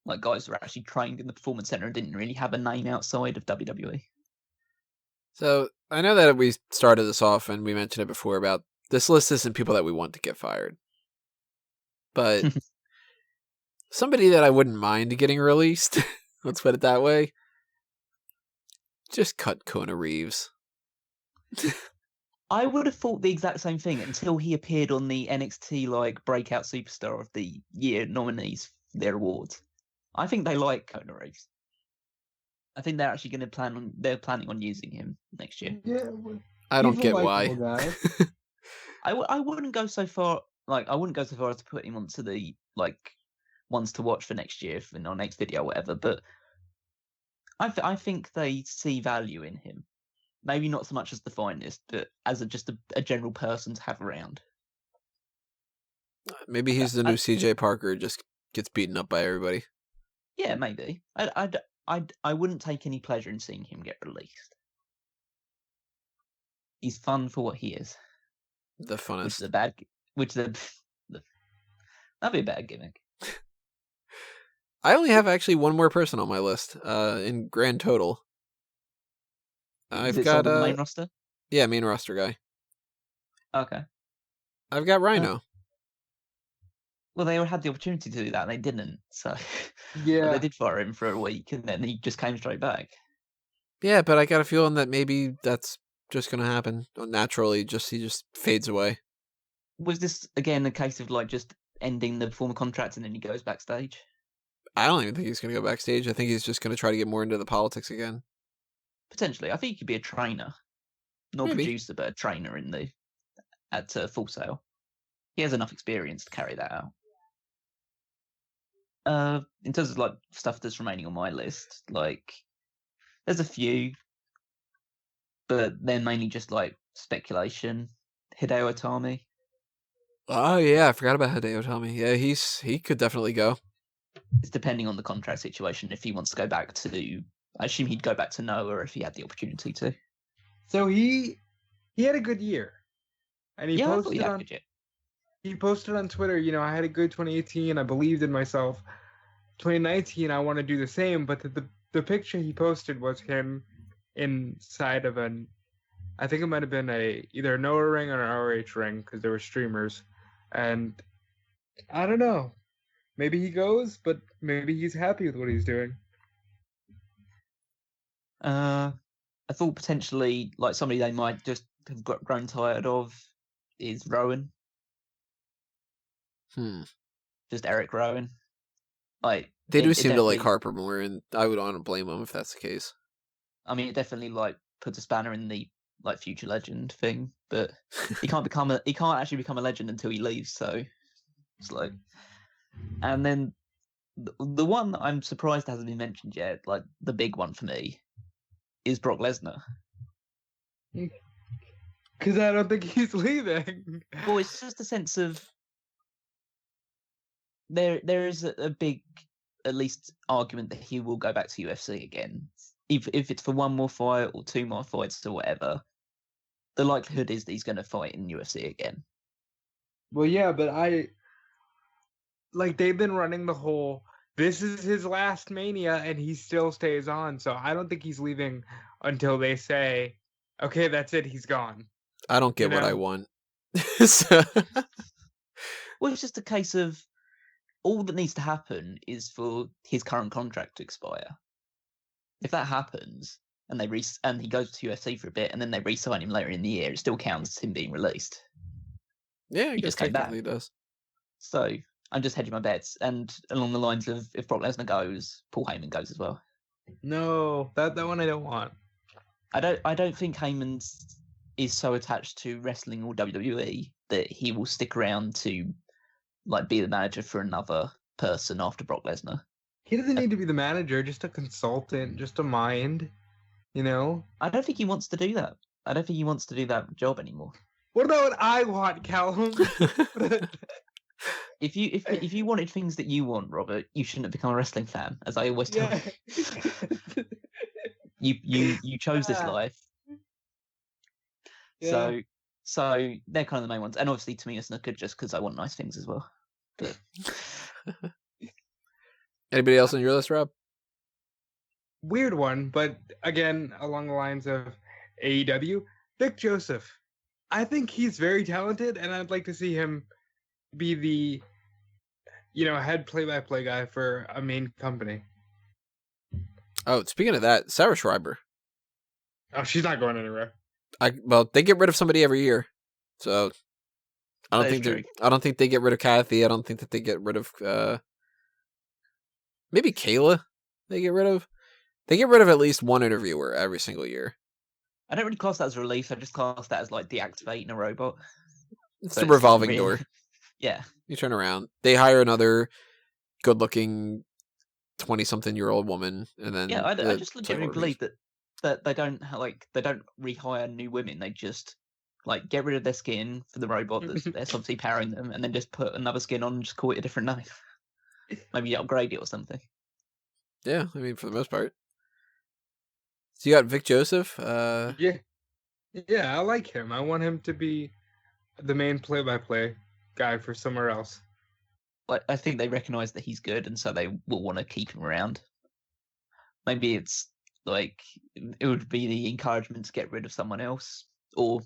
Like guys that are actually trained in the Performance Center and didn't really have a name outside of WWE. So I know that we started this off and we mentioned it before about this list isn't people that we want to get fired. But somebody that I wouldn't mind getting released, let's put it that way, just cut Kona Reeves. I would have thought the exact same thing until he appeared on the NXT like Breakout Superstar of the Year nominees for their awards. I think they like Kona Reeves. I think they're actually going to they're planning on using him next year. Yeah, I don't get why. Guy. I wouldn't go so far. Like I wouldn't go so far as to put him onto the like ones to watch for next year in our next video, or whatever. But I think they see value in him. Maybe not so much as the finest, but as just a general person to have around. Maybe he's the new CJ Parker, just gets beaten up by everybody. Yeah, maybe. I wouldn't take any pleasure in seeing him get released. He's fun for what he is. The funnest. That'd be a bad gimmick. I only have actually one more person on my list, in grand total. I've got the main roster? Yeah, main roster guy. Okay. I've got Rhino. Well, they had the opportunity to do that, and they didn't. So yeah, they did fire him for a week, and then he just came straight back. Yeah, but I got a feeling that maybe that's just going to happen naturally. He just fades away. Was this again a case of like just ending the former contract and then he goes backstage? I don't even think he's going to go backstage. I think he's just going to try to get more into the politics again. Potentially, I think he could be a trainer, not Maybe. producer, but a trainer at Full Sail. He has enough experience to carry that out. In terms of like stuff that's remaining on my list, like there's a few, but they're mainly just like speculation. Hideo Itami. Oh yeah, I forgot about Hideo Itami. Yeah, he could definitely go. It's depending on the contract situation. If he wants to go back to, I assume he'd go back to Noah if he had the opportunity to. So he had a good year, and he posted on Twitter. You know, I had a good 2018. I believed in myself. 2019, I want to do the same. But the picture he posted was him inside of I think it might have been either a Noah ring or an ROH ring because there were streamers, and I don't know. Maybe he goes, but maybe he's happy with what he's doing. I thought potentially like somebody they might just have grown tired of is Rowan. Just Eric Rowan. Like they do seem to like Harper more, and I would want to blame him if that's the case. I mean, it definitely like puts a spanner in the like future legend thing, but he can't actually become a legend until he leaves. So it's like, and then the one that I'm surprised hasn't been mentioned yet, like the big one for me, is Brock Lesnar. Because I don't think he's leaving. Well, it's just a sense of there is a big, at least, argument that he will go back to UFC again. If it's for one more fight or two more fights or whatever, the likelihood is that he's going to fight in UFC again. Well, yeah, but they've been running the whole, this is his last Mania, and he still stays on. So I don't think he's leaving until they say, okay, that's it, he's gone. I don't get what I want. So... Well, it's just a case of all that needs to happen is for his current contract to expire. If that happens, and he goes to UFC for a bit, and then they re-sign him later in the year, it still counts as him being released. Yeah, I guess technically it does. So I'm just hedging my bets, and along the lines of if Brock Lesnar goes, Paul Heyman goes as well. No, that one I don't want. I don't think Heyman is so attached to wrestling or WWE that he will stick around to like be the manager for another person after Brock Lesnar. He doesn't need to be the manager, just a consultant, just a mind, you know? I don't think he wants to do that. I don't think he wants to do that job anymore. What about what I want, Callum? If you wanted things that you want, Robert, you shouldn't have become a wrestling fan, as I always tell you. You chose this Ah. life. Yeah. So they're kind of the main ones, and obviously Tamina Snuka just because I want nice things as well. But Anybody else on your list, Rob? Weird one, but again, along the lines of AEW, Vic Joseph. I think he's very talented, and I'd like to see him be the, head play-by-play guy for a main company. Oh, speaking of that, Sarah Schreiber. Oh, she's not going anywhere. Well, they get rid of somebody every year, so I don't think they get rid of Kathy. I don't think that they get rid of maybe Kayla. They get rid of. They get rid of at least one interviewer every single year. I don't really class that as a release. I just class that as like deactivating a robot. It's So the it's revolving really- door. Yeah. You turn around. They hire another good-looking 20-something-year-old woman, and then Yeah, I just it's legitimately believe that they don't rehire new women. They just like get rid of their skin for the robot that's obviously powering them, and then just put another skin on and just call it a different name. Maybe upgrade it or something. Yeah, I mean, for the most part. So you got Vic Joseph. Yeah, I like him. I want him to be the main play-by-play guy for somewhere else. Like, I think they recognize that he's good, and so they will want to keep him around. Maybe it's like it would be the encouragement to get rid of someone else, or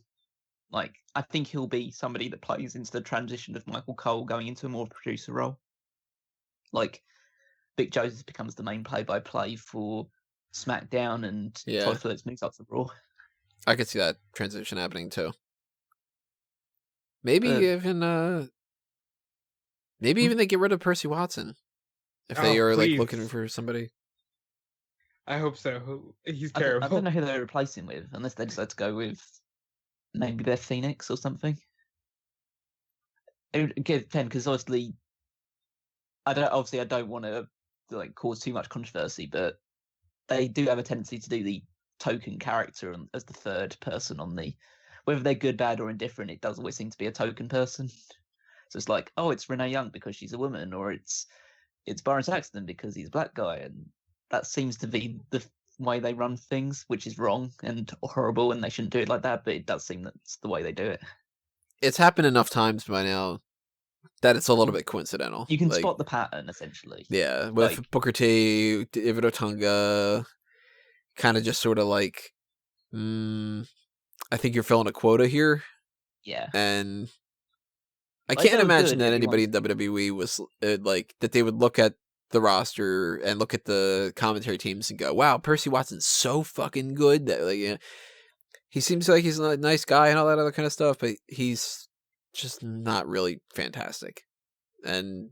like I think he'll be somebody that plays into the transition of Michael Cole going into a more producer role. Like Vic Joseph becomes the main play-by-play for SmackDown, and Todd Phillips moves up to Raw. I could see that transition happening too. Maybe even they get rid of Percy Watson if they are like looking for somebody. I hope so. He's I terrible. don't know who they replace him with, unless they decide to go with maybe Beth Phoenix or something. It would depend, because obviously I don't want to like cause too much controversy, but they do have a tendency to do the token character as the third person on the, whether they're good, bad, or indifferent. It does always seem to be a token person. So it's like, oh, it's Renee Young because she's a woman, or it's Byron Saxton because he's a black guy, and that seems to be the way they run things, which is wrong and horrible, and they shouldn't do it like that. But it does seem that's the way they do it. It's happened enough times by now that it's a little bit coincidental. You can spot the pattern, essentially. Yeah, with like, Booker T, David Otunga, kind of just sort of like, I think you're filling a quota here. Yeah. And I can't imagine that anybody in WWE was like, that they would look at the roster and look at the commentary teams and go, wow, Percy Watson's so fucking good that, like, he seems like he's a nice guy and all that other kind of stuff, but he's just not really fantastic. And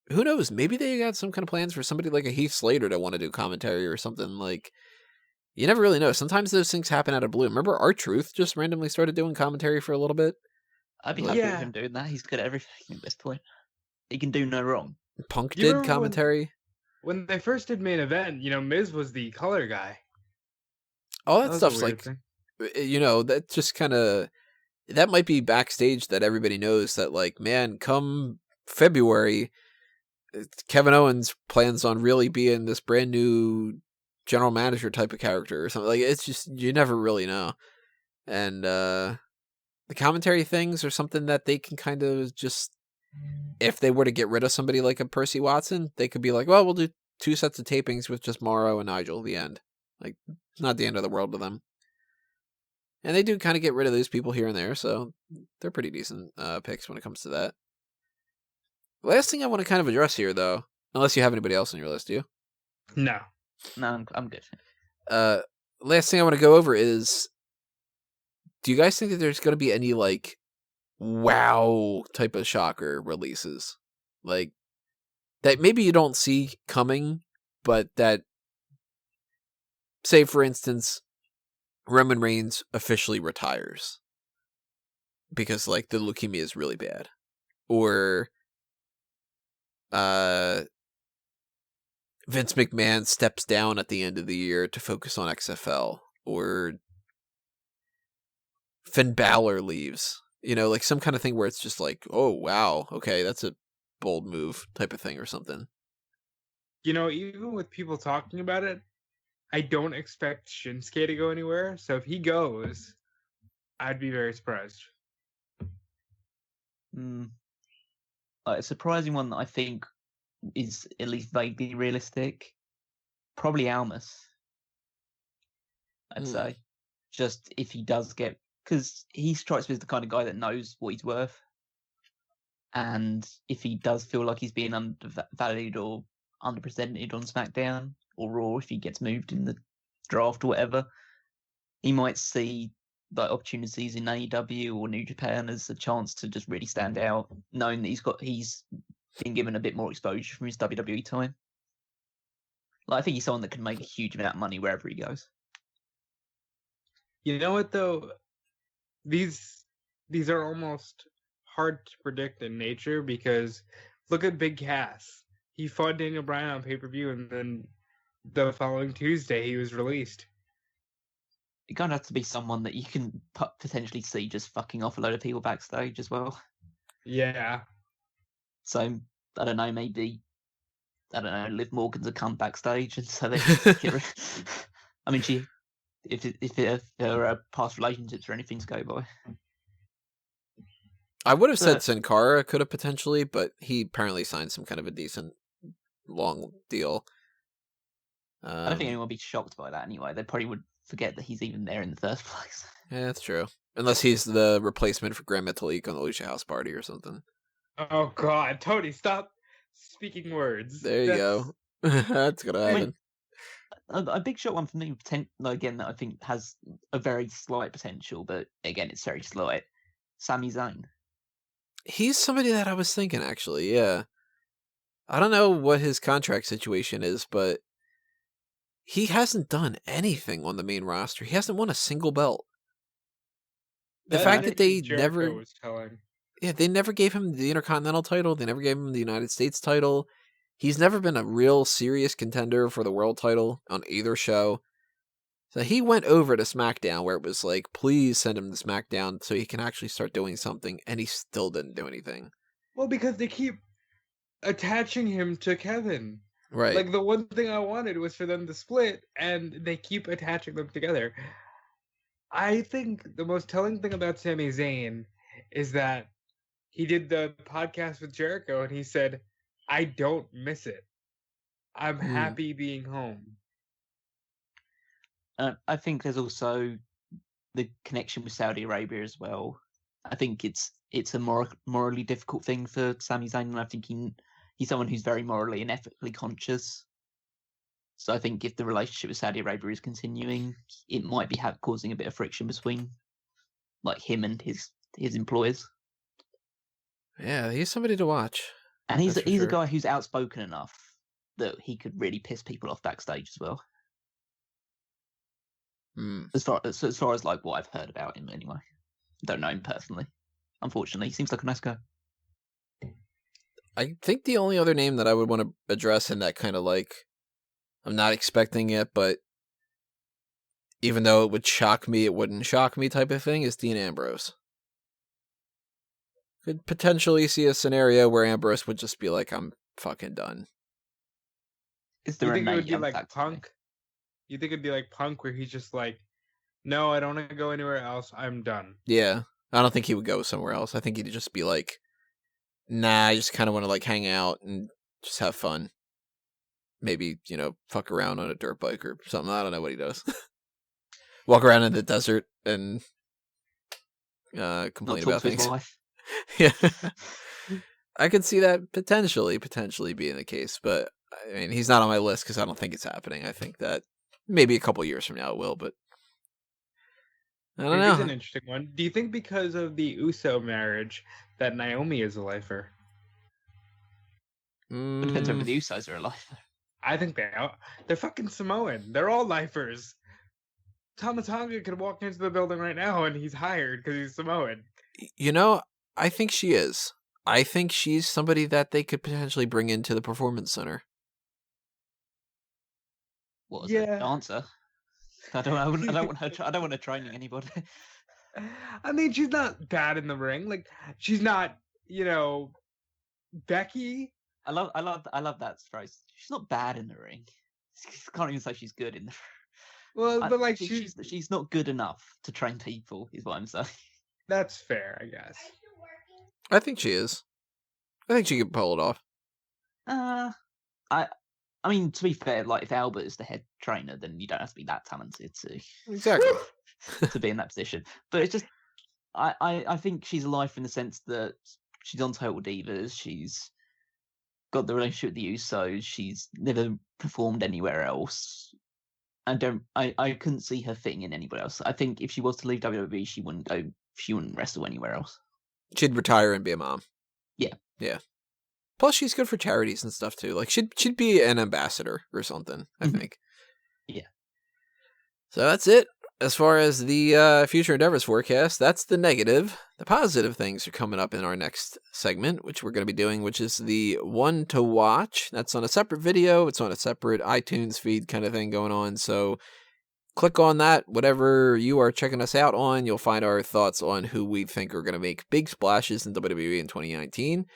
who knows? Maybe they got some kind of plans for somebody like a Heath Slater to want to do commentary or something. Like, you never really know. Sometimes those things happen out of blue. Remember, R-Truth just randomly started doing commentary for a little bit. I'd be happy with him doing that. He's good at everything at this point. He can do no wrong. Punk did commentary. When they first did main event, Miz was the color guy. All that stuff's like, that just kind of, that might be backstage that everybody knows that, like, man, come February, Kevin Owens plans on really being this brand new general manager type of character or something. Like, it's just, you never really know. And the commentary things are something that they can kind of just, if they were to get rid of somebody like a Percy Watson, they could be like, well, we'll do 2 sets of tapings with just Morrow and Nigel, the end. Like, it's not the end of the world to them. And they do kind of get rid of those people here and there, so they're pretty decent picks when it comes to that. Last thing I want to kind of address here, though, unless you have anybody else on your list, do you? No, I'm good. Last thing I want to go over is, do you guys think that there's going to be any, like, wow type of shocker releases? Like, that maybe you don't see coming, but that, say, for instance, Roman Reigns officially retires because, like, the leukemia is really bad. Or Vince McMahon steps down at the end of the year to focus on XFL. Or Finn Balor leaves. Like some kind of thing where it's just like, oh, wow, okay, that's a bold move type of thing or something. Even with people talking about it, I don't expect Shinsuke to go anywhere. So if he goes, I'd be very surprised. A surprising one that I think is at least vaguely realistic. Probably Almas. I'd say. Just if he does get... Because he strikes me as the kind of guy that knows what he's worth. And if he does feel like he's being undervalued or underrepresented on SmackDown or Raw, if he gets moved in the draft or whatever, he might see like opportunities in AEW or New Japan as a chance to just really stand out, knowing that he's been given a bit more exposure from his WWE time. Like, I think he's someone that can make a huge amount of money wherever he goes. You know what though? These are almost hard to predict in nature because look at Big Cass. He fought Daniel Bryan on pay-per-view, and then the following Tuesday he was released. It kind of has to be someone that you can potentially see just fucking off a load of people backstage as well. Yeah. So, I don't know, maybe, Liv Morgan's a cunt backstage, and so they get rid... I mean, if there are past relationships or anything to go by. I would have said Sin Cara could have potentially, but he apparently signed some kind of a decent long deal. I don't think anyone would be shocked by that anyway. They probably would forget that he's even there in the first place. Yeah, that's true. Unless he's the replacement for Grand Metalik on the Lucha House Party or something. Oh God, Tony, stop speaking words. There you go. That's gonna happen. A big shot one for me, again, that I think has a very slight potential, but again, it's very slight. Sami Zayn. He's somebody that I was thinking, actually, yeah. I don't know what his contract situation is, but he hasn't done anything on the main roster. He hasn't won a single belt. The fact that they never... was telling. Yeah, they never gave him the Intercontinental title. They never gave him the United States title. He's never been a real serious contender for the world title on either show. So he went over to SmackDown where it was like, please send him to SmackDown so he can actually start doing something. And he still didn't do anything. Well, because they keep attaching him to Kevin. Right. Like, the one thing I wanted was for them to split, and they keep attaching them together. I think the most telling thing about Sami Zayn is that he did the podcast with Jericho, and he said, I don't miss it. I'm happy being home. I think there's also the connection with Saudi Arabia as well. I think it's a morally difficult thing for Sami Zayn, and I think he's someone who's very morally and ethically conscious. So I think if the relationship with Saudi Arabia is continuing, it might be causing a bit of friction between like him and his employers. Yeah, he's somebody to watch. And he's a guy who's outspoken enough that he could really piss people off backstage as well. As far as like what I've heard about him anyway. Don't know him personally. Unfortunately, he seems like a nice guy. I think the only other name that I would want to address in that kind of like, I'm not expecting it, but even though it would shock me, it wouldn't shock me type of thing is Dean Ambrose. Could potentially see a scenario where Ambrose would just be like, I'm fucking done. You think it would be like Punk? You think it'd be like Punk where he's just like, no, I don't want to go anywhere else. I'm done. Yeah. I don't think he would go somewhere else. I think he'd just be like, nah, I just kind of want to like hang out and just have fun. Maybe, fuck around on a dirt bike or something. I don't know what he does. Walk around in the desert and complain about things. Yeah. I could see that potentially being the case, but I mean, he's not on my list because I don't think it's happening. I think that maybe a couple years from now it will, but I don't know. It's an interesting one. Do you think because of the Uso marriage that Naomi is a lifer? It depends on whether the Usos are a lifer. I think they are. They're fucking Samoan. They're all lifers. Tama Tonga could walk into the building right now and he's hired because he's Samoan. I think she is. I think she's somebody that they could potentially bring into the Performance Center. What was it? Dancer? I don't want her training anybody. I mean, she's not bad in the ring. Like, she's not, Becky. I love that phrase. She's not bad in the ring. I can't even say she's good in the ring. Well, but like she's not good enough to train people, is what I'm saying. That's fair, I guess. I think she is. I think she can pull it off. I mean, to be fair, like if Albert is the head trainer, then you don't have to be that talented to Exactly to be in that position. But it's just, I think she's alive in the sense that she's on Total Divas. She's got the relationship with the Usos. She's never performed anywhere else. I couldn't see her fitting in anywhere else. I think if she was to leave WWE, she wouldn't wrestle anywhere else. She'd retire and be a mom. Yeah. Plus, she's good for charities and stuff too. Like she'd be an ambassador or something. I think. Yeah. So that's it as far as the future endeavors forecast. That's the negative. The positive things are coming up in our next segment, which we're going to be doing, which is the one to watch. That's on a separate video. It's on a separate iTunes feed kind of thing going on. So click on that. Whatever you are checking us out on, you'll find our thoughts on who we think are going to make big splashes in WWE in 2019.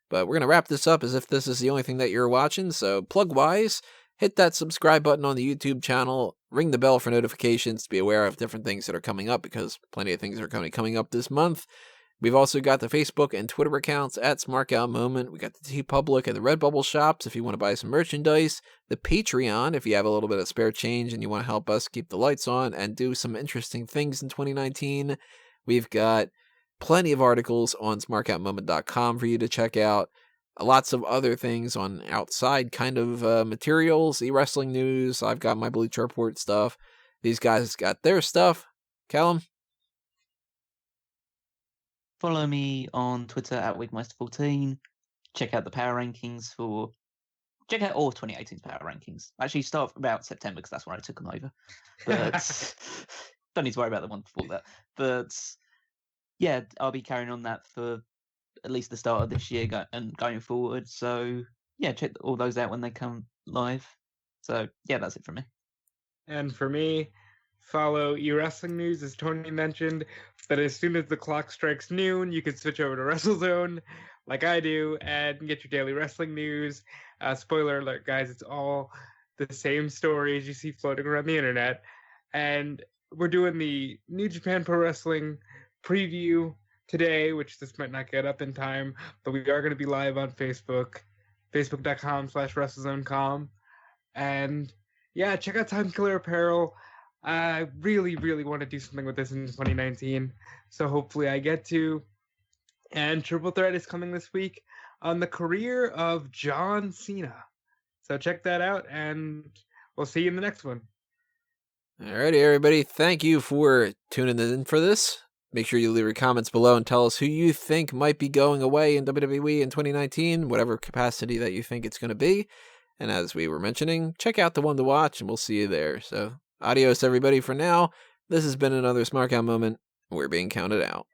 But we're going to wrap this up as if this is the only thing that you're watching. So plug-wise, hit that subscribe button on the YouTube channel. Ring the bell for notifications to be aware of different things that are coming up, because plenty of things are coming up this month. We've also got the Facebook and Twitter accounts at Smark Out Moment. We got the TeePublic and the Redbubble shops if you want to buy some merchandise. The Patreon if you have a little bit of spare change and you want to help us keep the lights on and do some interesting things in 2019. We've got plenty of articles on smarkoutmoment.com for you to check out. Lots of other things on outside kind of materials, e-wrestling news. I've got my Bleacher Report stuff. These guys got their stuff. Callum? Follow me on Twitter at Wigmeister14. Check out the power rankings check out all 2018's power rankings. Actually, start about September because that's when I took them over. But don't need to worry about the one before that. But yeah, I'll be carrying on that for at least the start of this year and going forward. So yeah, check all those out when they come live. So yeah, that's it from me. And for me, follow eWrestling News, as Tony mentioned, that as soon as the clock strikes noon, you can switch over to WrestleZone like I do and get your daily wrestling news. Spoiler alert, guys, it's all the same stories you see floating around the internet. And we're doing the New Japan Pro Wrestling preview today, which this might not get up in time, but we are going to be live on Facebook, facebook.com/WrestleZone.com. And yeah, check out Time Killer Apparel. I really, really want to do something with this in 2019, so hopefully I get to. And Triple Threat is coming this week on the career of John Cena. So check that out, and we'll see you in the next one. Alrighty, everybody. Thank you for tuning in for this. Make sure you leave your comments below and tell us who you think might be going away in WWE in 2019, whatever capacity that you think it's going to be. And as we were mentioning, check out the one to watch, and we'll see you there. So, adios, everybody, for now. This has been another Smark Out Moment. We're being counted out.